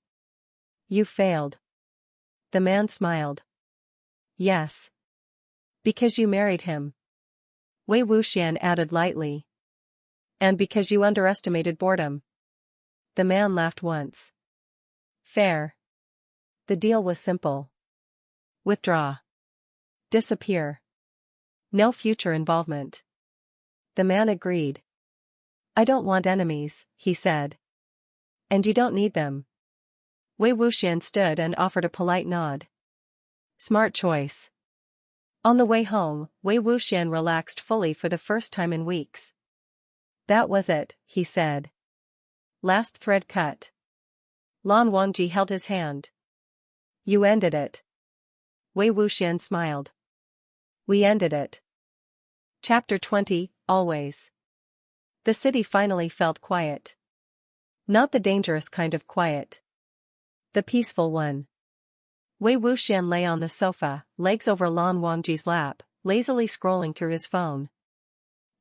You failed. The man smiled. Yes. Because you married him. Wei Wuxian added lightly. And because you underestimated boredom. The man laughed once. Fair. The deal was simple. Withdraw. Disappear. No future involvement. The man agreed. I don't want enemies, he said. And you don't need them. Wei Wuxian stood and offered a polite nod. Smart choice. On the way home, Wei Wuxian relaxed fully for the first time in weeks. That was it, he said. Last thread cut. Lan Wangji held his hand. You ended it. Wei Wuxian smiled. We ended it. Chapter 20, Always. The city finally felt quiet. Not the dangerous kind of quiet. The peaceful one. Wei Wuxian lay on the sofa, legs over Lan Wangji's lap, lazily scrolling through his phone.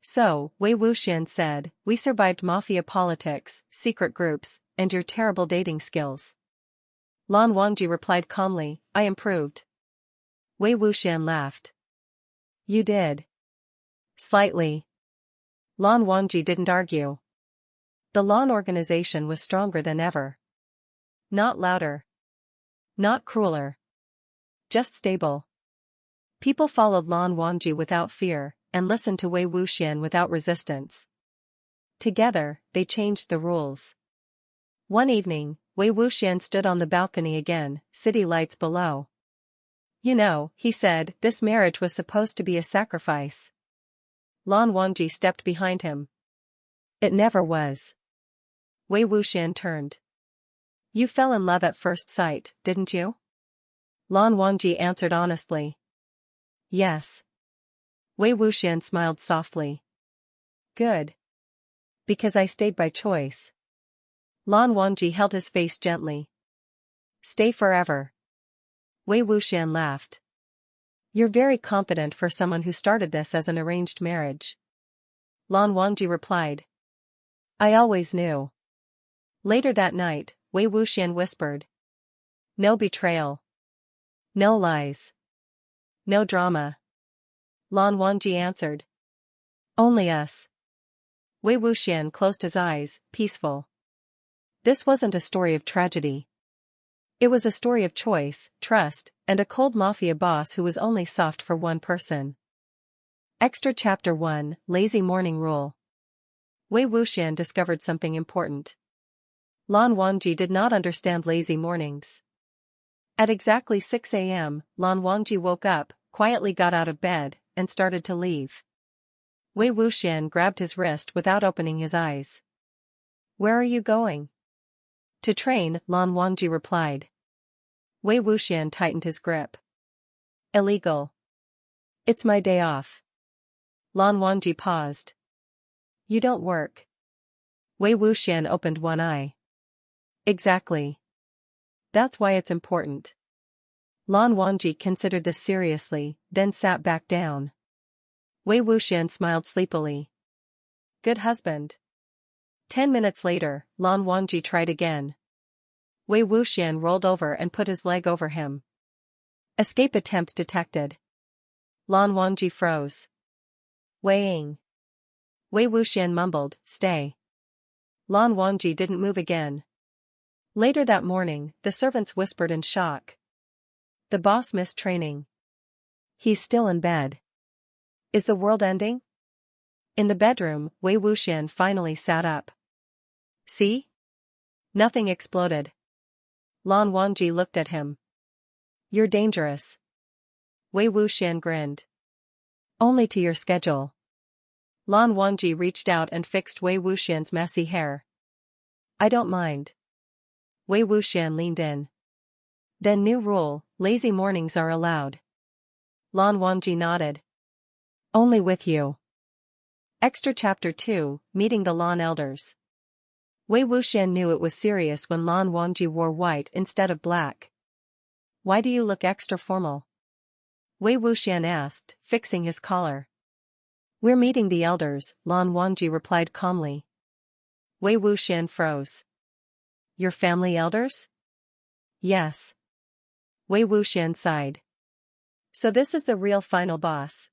So, Wei Wuxian said, we survived Mafia politics, secret groups, and your terrible dating skills. Lan Wangji replied calmly, I improved. Wei Wuxian laughed. You did. Slightly. Lan Wangji didn't argue. The Lan organization was stronger than ever. Not louder. Not crueler. Just stable. People followed Lan Wangji without fear, and listened to Wei Wuxian without resistance. Together, they changed the rules. One evening, Wei Wuxian stood on the balcony again, city lights below. You know, he said, this marriage was supposed to be a sacrifice. Lan Wangji stepped behind him. It never was. Wei Wuxian turned. You fell in love at first sight, didn't you? Lan Wangji answered honestly. Yes. Wei Wuxian smiled softly. Good. Because I stayed by choice. Lan Wangji held his face gently. Stay forever. Wei Wuxian laughed. You're very confident for someone who started this as an arranged marriage. Lan Wangji replied. I always knew. Later that night, Wei Wuxian whispered. No betrayal. No lies. No drama. Lan Wangji answered. Only us. Wei Wuxian closed his eyes, peaceful. This wasn't a story of tragedy. It was a story of choice, trust, and a cold mafia boss who was only soft for one person. Extra Chapter 1, Lazy Morning Rule. Wei Wuxian discovered something important. Lan Wangji did not understand lazy mornings. At exactly 6 a.m., Lan Wangji woke up, quietly got out of bed, and started to leave. Wei Wuxian grabbed his wrist without opening his eyes. Where are you going? To train, Lan Wangji replied. Wei Wuxian tightened his grip. Illegal. It's my day off. Lan Wangji paused. You don't work. Wei Wuxian opened one eye. Exactly. That's why it's important. Lan Wangji considered this seriously, then sat back down. Wei Wuxian smiled sleepily. Good husband. 10 minutes later, Lan Wangji tried again. Wei Wuxian rolled over and put his leg over him. Escape attempt detected. Lan Wangji froze. Weighing. Wei Wuxian mumbled, stay. Lan Wangji didn't move again. Later that morning, the servants whispered in shock. The boss missed training. He's still in bed. Is the world ending? In the bedroom, Wei Wuxian finally sat up. See? Nothing exploded. Lan Wangji looked at him. You're dangerous. Wei Wuxian grinned. Only to your schedule. Lan Wangji reached out and fixed Wei Wuxian's messy hair. I don't mind. Wei Wuxian leaned in. Then new rule, lazy mornings are allowed. Lan Wangji nodded. Only with you. Extra Chapter 2, Meeting the Lan Elders. Wei Wuxian knew it was serious when Lan Wangji wore white instead of black. Why do you look extra formal? Wei Wuxian asked, fixing his collar. We're meeting the elders, Lan Wangji replied calmly. Wei Wuxian froze. Your family elders? Yes. Wei Wuxian sighed. So this is the real final boss.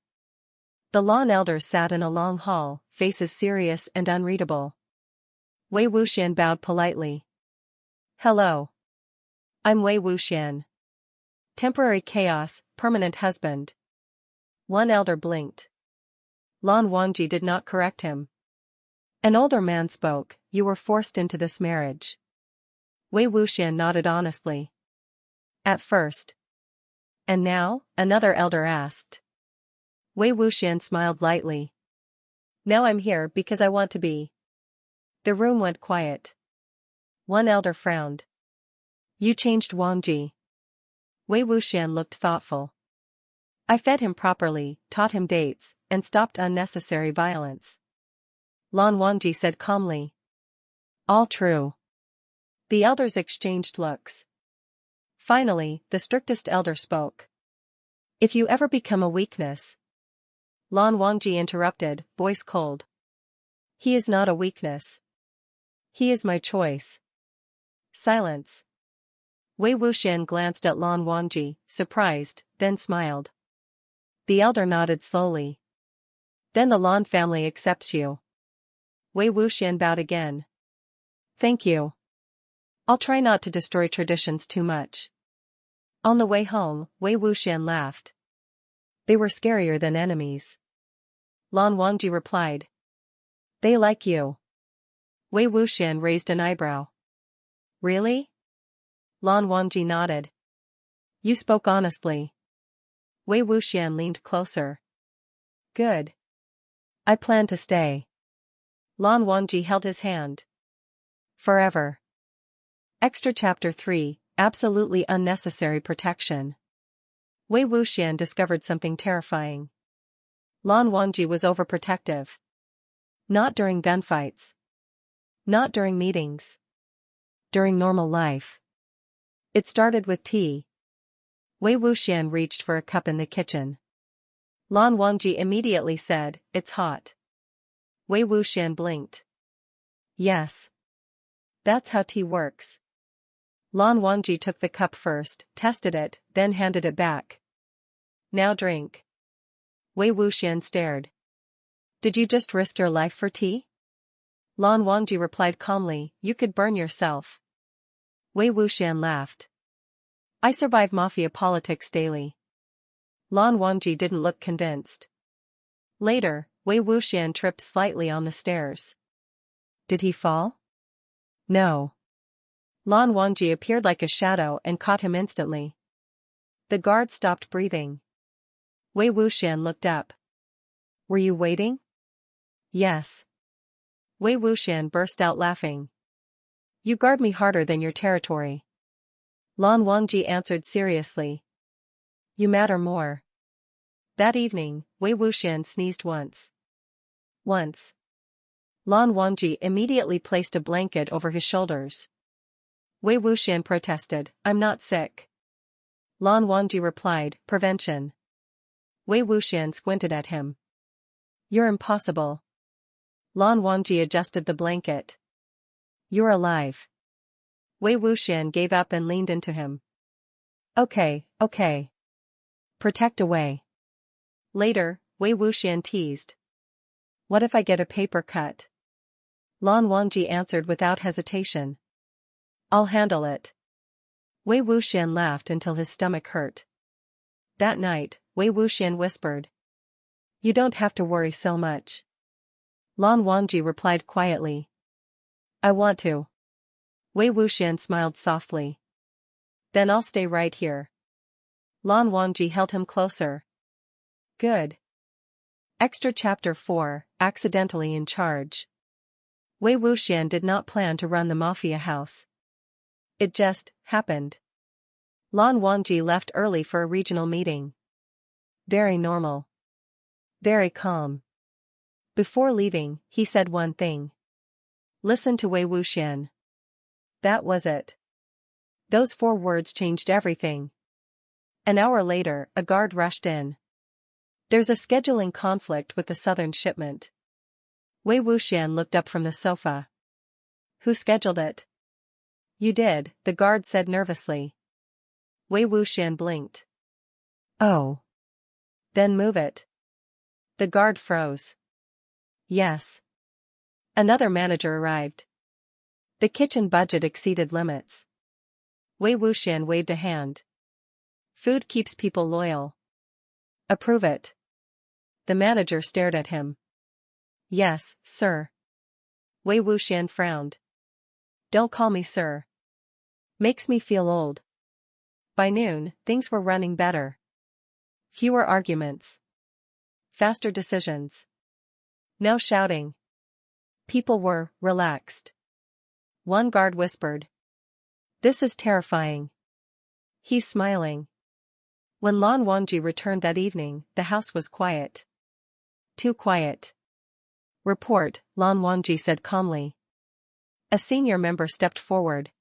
The Lan elders sat in a long hall, faces serious and unreadable. Wei Wuxian bowed politely. Hello. I'm Wei Wuxian. Temporary chaos, permanent husband. One elder blinked. Lan Wangji did not correct him. An older man spoke, you were forced into this marriage. Wei Wuxian nodded honestly. At first. And now? Another elder asked. Wei Wuxian smiled lightly. Now I'm here because I want to be. The room went quiet. One elder frowned. You changed Wangji. Wei Wuxian looked thoughtful. I fed him properly, taught him dates, and stopped unnecessary violence. Lan Wangji said calmly. All true. The elders exchanged looks. Finally, the strictest elder spoke. If you ever become a weakness. Lan Wangji interrupted, voice cold. He is not a weakness. He is my choice. Silence. Wei Wuxian glanced at Lan Wangji, surprised, then smiled. The elder nodded slowly. Then the Lan family accepts you. Wei Wuxian bowed again. Thank you. I'll try not to destroy traditions too much. On the way home, Wei Wuxian laughed. They were scarier than enemies. Lan Wangji replied. They like you. Wei Wuxian raised an eyebrow. Really? Lan Wangji nodded. You spoke honestly. Wei Wuxian leaned closer. Good. I plan to stay. Lan Wangji held his hand. Forever. Extra Chapter 3, Absolutely Unnecessary Protection. Wei Wuxian discovered something terrifying. Lan Wangji was overprotective. Not during gunfights. Not during meetings. During normal life. It started with tea. Wei Wuxian reached for a cup in the kitchen. Lan Wangji immediately said, it's hot. Wei Wuxian blinked. Yes. That's how tea works. Lan Wangji took the cup first, tested it, then handed it back. Now drink. Wei Wuxian stared. Did you just risk your life for tea? Lan Wangji replied calmly, you could burn yourself. Wei Wuxian laughed. I survive Mafia politics daily. Lan Wangji didn't look convinced. Later, Wei Wuxian tripped slightly on the stairs. Did he fall? No. Lan Wangji appeared like a shadow and caught him instantly. The guard stopped breathing. Wei Wuxian looked up. Were you waiting? Yes. Wei Wuxian burst out laughing. You guard me harder than your territory. Lan Wangji answered seriously. You matter more. That evening, Wei Wuxian sneezed once. Once. Lan Wangji immediately placed a blanket over his shoulders. Wei Wuxian protested, I'm not sick. Lan Wangji replied, prevention. Wei Wuxian squinted at him. You're impossible. Lan Wangji adjusted the blanket. You're alive. Wei Wuxian gave up and leaned into him. Okay. Protect away. Later, Wei Wuxian teased. What if I get a paper cut? Lan Wangji answered without hesitation. I'll handle it. Wei Wuxian laughed until his stomach hurt. That night, Wei Wuxian whispered. You don't have to worry so much. Lan Wangji replied quietly. I want to. Wei Wuxian smiled softly. Then I'll stay right here. Lan Wangji held him closer. Good. Extra Chapter 4, Accidentally in Charge. Wei Wuxian did not plan to run the Mafia house. It just happened. Lan Wangji left early for a regional meeting. Very normal. Very calm. Before leaving, he said one thing. Listen to Wei Wuxian. That was it. Those 4 words changed everything. An hour later, a guard rushed in. There's a scheduling conflict with the southern shipment. Wei Wuxian looked up from the sofa. Who scheduled it? You did, the guard said nervously. Wei Wuxian blinked. Oh. Then move it. The guard froze. Yes. Another manager arrived. The kitchen budget exceeded limits. Wei Wuxian waved a hand. Food keeps people loyal. Approve it. The manager stared at him. Yes, sir. Wei Wuxian frowned. Don't call me sir. Makes me feel old. By noon, things were running better. Fewer arguments. Faster decisions. No shouting. People were relaxed. One guard whispered. This is terrifying. He's smiling. When Lan Wangji returned that evening, the house was quiet. Too quiet. Report, Lan Wangji said calmly. A senior member stepped forward.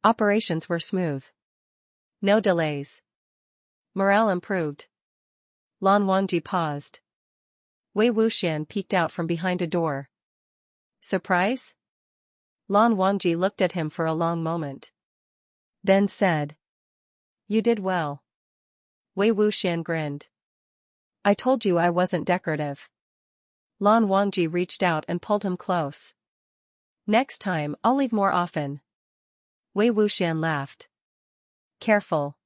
Operations were smooth. No delays. Morale improved. Lan Wangji paused. Wei Wuxian peeked out from behind a door. Surprise? Lan Wangji looked at him for a long moment. Then said. You did well. Wei Wuxian grinned. I told you I wasn't decorative. Lan Wangji reached out and pulled him close. Next time, I'll leave more often. Wei Wuxian laughed. Careful.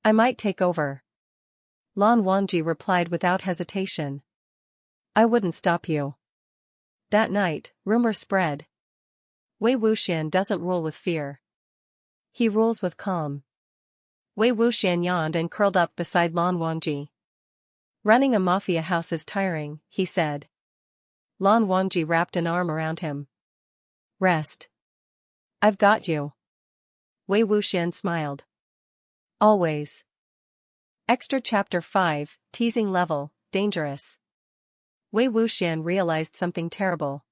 I might take over. Lan Wangji replied without hesitation. I wouldn't stop you. That night, rumor spread. Wei Wuxian doesn't rule with fear. He rules with calm. Wei Wuxian yawned and curled up beside Lan Wangji. Running a mafia house is tiring, he said. Lan Wangji wrapped an arm around him. Rest. I've got you. Wei Wuxian smiled. Always. Extra Chapter 5, Teasing Level, Dangerous. Wei Wuxian realized something terrible.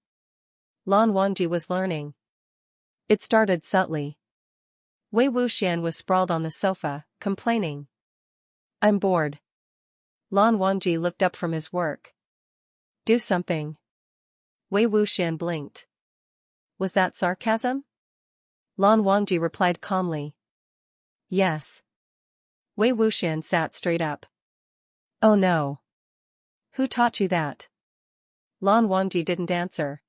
Lan Wangji was learning. It started subtly. Wei Wuxian was sprawled on the sofa, complaining. I'm bored. Lan Wangji looked up from his work. Do something. Wei Wuxian blinked. Was that sarcasm? Lan Wangji replied calmly. Yes. Wei Wuxian sat straight up. Oh no. Who taught you that? Lan Wangji didn't answer.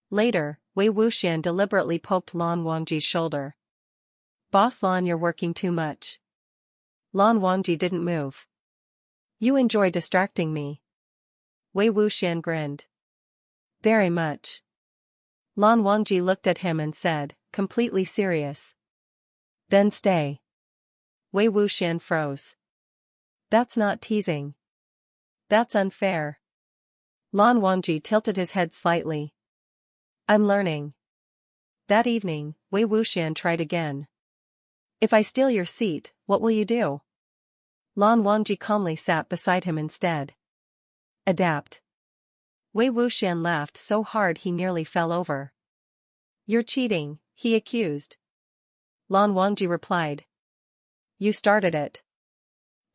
Later, Wei Wuxian deliberately poked Lan Wangji's shoulder. Boss Lan, you're working too much. Lan Wangji didn't move. You enjoy distracting me. Wei Wuxian grinned. Very much. Lan Wangji looked at him and said, completely serious. Then stay. Wei Wuxian froze. That's not teasing. That's unfair. Lan Wangji tilted his head slightly. I'm learning. That evening, Wei Wuxian tried again. If I steal your seat, what will you do? Lan Wangji calmly sat beside him instead. Adapt. Wei Wuxian laughed so hard he nearly fell over. You're cheating, he accused. Lan Wangji replied. You started it.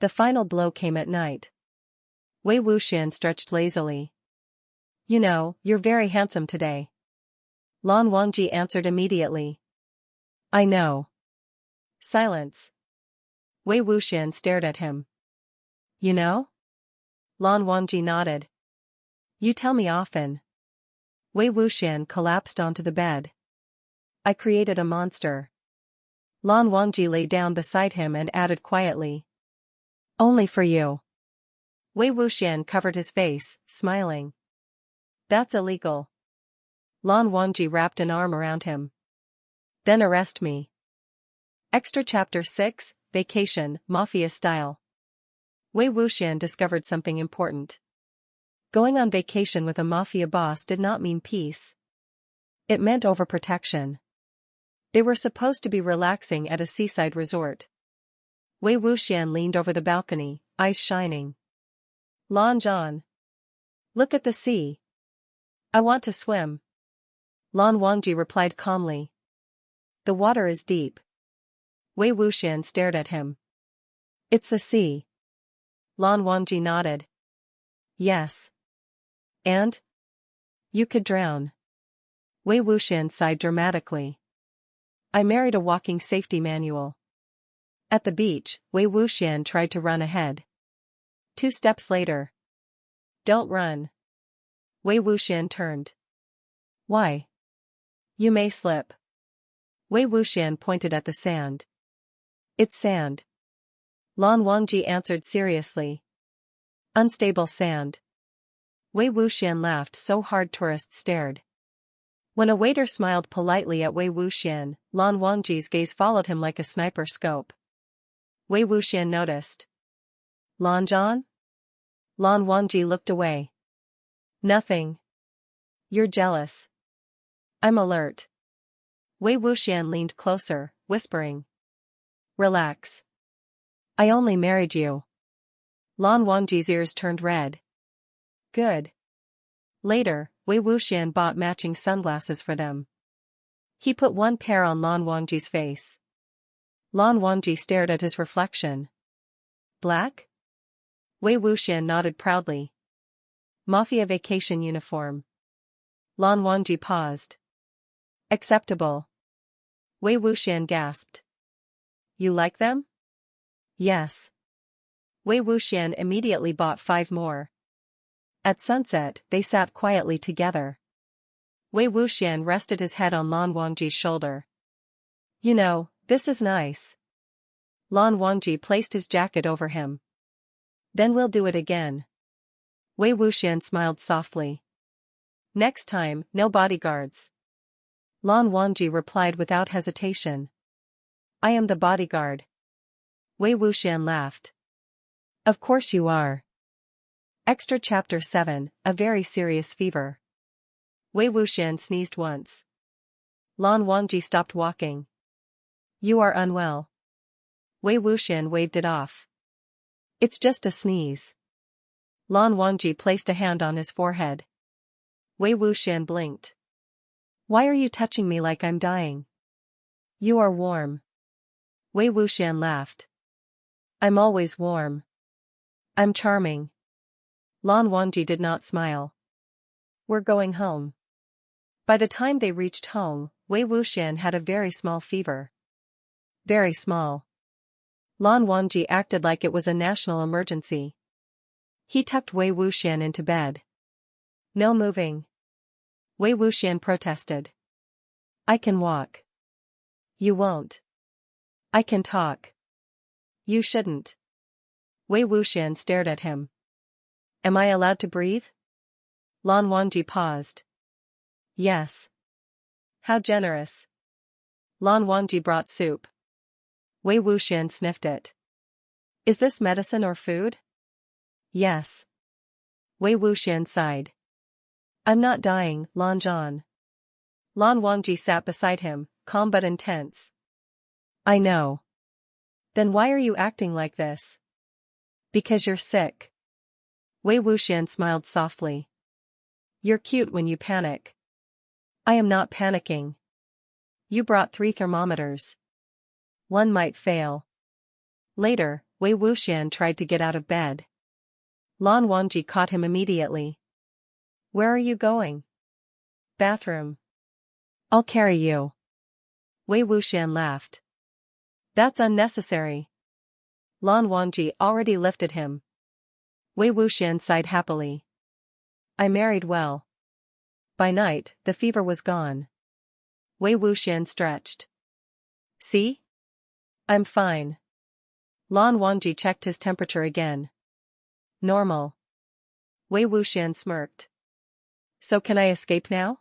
The final blow came at night. Wei Wuxian stretched lazily. You know, you're very handsome today. Lan Wangji answered immediately. I know. Silence. Wei Wuxian stared at him. You know? Lan Wangji nodded. You tell me often. Wei Wuxian collapsed onto the bed. I created a monster. Lan Wangji lay down beside him and added quietly. Only for you. Wei Wuxian covered his face, smiling. That's illegal. Lan Wangji wrapped an arm around him. Then arrest me. Extra Chapter 6, Vacation, Mafia Style. Wei Wuxian discovered something important. Going on vacation with a mafia boss did not mean peace. It meant overprotection. They were supposed to be relaxing at a seaside resort. Wei Wuxian leaned over the balcony, eyes shining. Lan Zhan. Look at the sea. I want to swim. Lan Wangji replied calmly. The water is deep. Wei Wuxian stared at him. It's the sea. Lan Wangji nodded. Yes. And? You could drown. Wei Wuxian sighed dramatically. I married a walking safety manual. At the beach, Wei Wuxian tried to run ahead. 2 steps later. Don't run. Wei Wuxian turned. Why? You may slip. Wei Wuxian pointed at the sand. It's sand. Lan Wangji answered seriously. Unstable sand. Wei Wuxian laughed so hard tourists stared. When a waiter smiled politely at Wei Wuxian, Lan Wangji's gaze followed him like a sniper scope. Wei Wuxian noticed. Lan Zhan? Lan Wangji looked away. Nothing. You're jealous. I'm alert. Wei Wuxian leaned closer, whispering. Relax. I only married you. Lan Wangji's ears turned red. Good. Later, Wei Wuxian bought matching sunglasses for them. He put one pair on Lan Wangji's face. Lan Wangji stared at his reflection. Black? Wei Wuxian nodded proudly. Mafia vacation uniform. Lan Wangji paused. Acceptable. Wei Wuxian gasped. You like them? Yes. Wei Wuxian immediately bought 5 more. At sunset, they sat quietly together. Wei Wuxian rested his head on Lan Wangji's shoulder. You know, this is nice. Lan Wangji placed his jacket over him. Then we'll do it again. Wei Wuxian smiled softly. Next time, no bodyguards. Lan Wangji replied without hesitation. I am the bodyguard. Wei Wuxian laughed. Of course you are. Extra Chapter 7, A Very Serious Fever. Wei Wuxian sneezed once. Lan Wangji stopped walking. You are unwell. Wei Wuxian waved it off. It's just a sneeze. Lan Wangji placed a hand on his forehead. Wei Wuxian blinked. Why are you touching me like I'm dying? You are warm. Wei Wuxian laughed. I'm always warm. I'm charming. Lan Wangji did not smile. We're going home. By the time they reached home, Wei Wuxian had a very small fever. Very small. Lan Wangji acted like it was a national emergency. He tucked Wei Wuxian into bed. No moving. Wei Wuxian protested. I can walk. You won't. I can talk. You shouldn't. Wei Wuxian stared at him. Am I allowed to breathe? Lan Wangji paused. Yes. How generous. Lan Wangji brought soup. Wei Wuxian sniffed it. Is this medicine or food? Yes. Wei Wuxian sighed. I'm not dying, Lan Zhan. Lan Wangji sat beside him, calm but intense. I know. Then why are you acting like this? Because you're sick. Wei Wuxian smiled softly. You're cute when you panic. I am not panicking. You brought 3 thermometers. One might fail. Later, Wei Wuxian tried to get out of bed. Lan Wangji caught him immediately. Where are you going? Bathroom. I'll carry you. Wei Wuxian laughed. That's unnecessary. Lan Wangji already lifted him. Wei Wuxian sighed happily. I married well. By night, the fever was gone. Wei Wuxian stretched. See? I'm fine. Lan Wangji checked his temperature again. Normal. Wei Wuxian smirked. So can I escape now?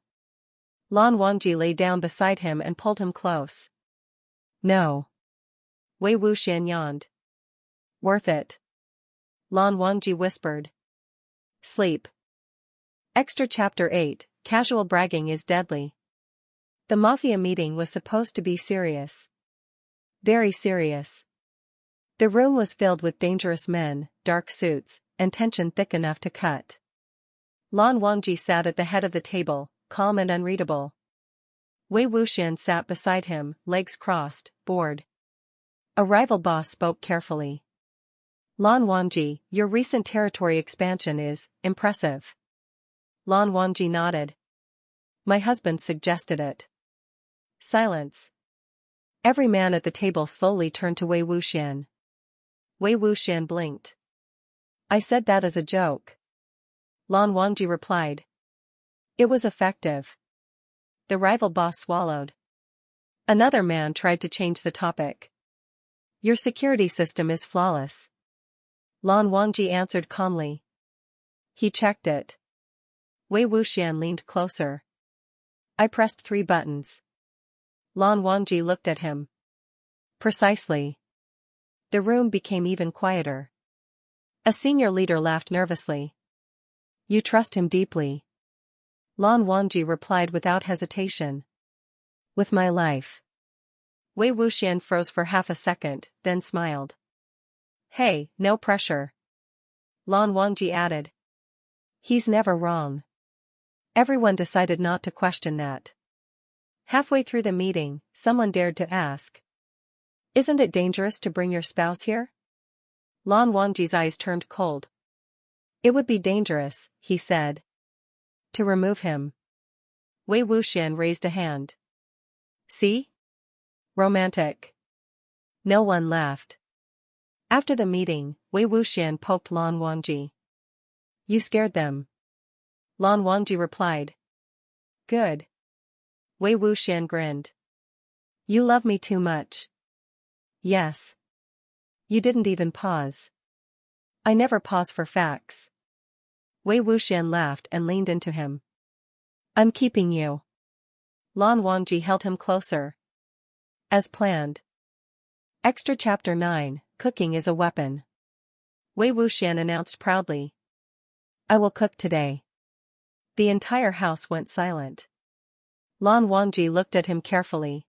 Lan Wangji lay down beside him and pulled him close. No. Wei Wuxian yawned. Worth it. Lan Wangji whispered. Sleep. Extra Chapter 8, Casual bragging is deadly. The Mafia meeting was supposed to be serious. Very serious. The room was filled with dangerous men, dark suits, and tension thick enough to cut. Lan Wangji sat at the head of the table, calm and unreadable. Wei Wuxian sat beside him, legs crossed, bored. A rival boss spoke carefully. Lan Wangji, your recent territory expansion is impressive. Lan Wangji nodded. My husband suggested it. Silence. Every man at the table slowly turned to Wei Wuxian. Wei Wuxian blinked. I said that as a joke. Lan Wangji replied. It was effective. The rival boss swallowed. Another man tried to change the topic. Your security system is flawless. Lan Wangji answered calmly. He checked it. Wei Wuxian leaned closer. I pressed 3 buttons. Lan Wangji looked at him. Precisely. The room became even quieter. A senior leader laughed nervously. You trust him deeply. Lan Wangji replied without hesitation. With my life. Wei Wuxian froze for half a second, then smiled. Hey, no pressure. Lan Wangji added. He's never wrong. Everyone decided not to question that. Halfway through the meeting, someone dared to ask. Isn't it dangerous to bring your spouse here? Lan Wangji's eyes turned cold. It would be dangerous, he said. To remove him. Wei Wuxian raised a hand. See? Romantic. No one laughed. After the meeting, Wei Wuxian poked Lan Wangji. You scared them. Lan Wangji replied. Good. Wei Wuxian grinned. You love me too much. Yes. You didn't even pause. I never pause for facts. Wei Wuxian laughed and leaned into him. I'm keeping you. Lan Wangji held him closer. As planned. Extra Chapter 9, Cooking is a Weapon. Wei Wuxian announced proudly. I will cook today. The entire house went silent. Lan Wangji looked at him carefully.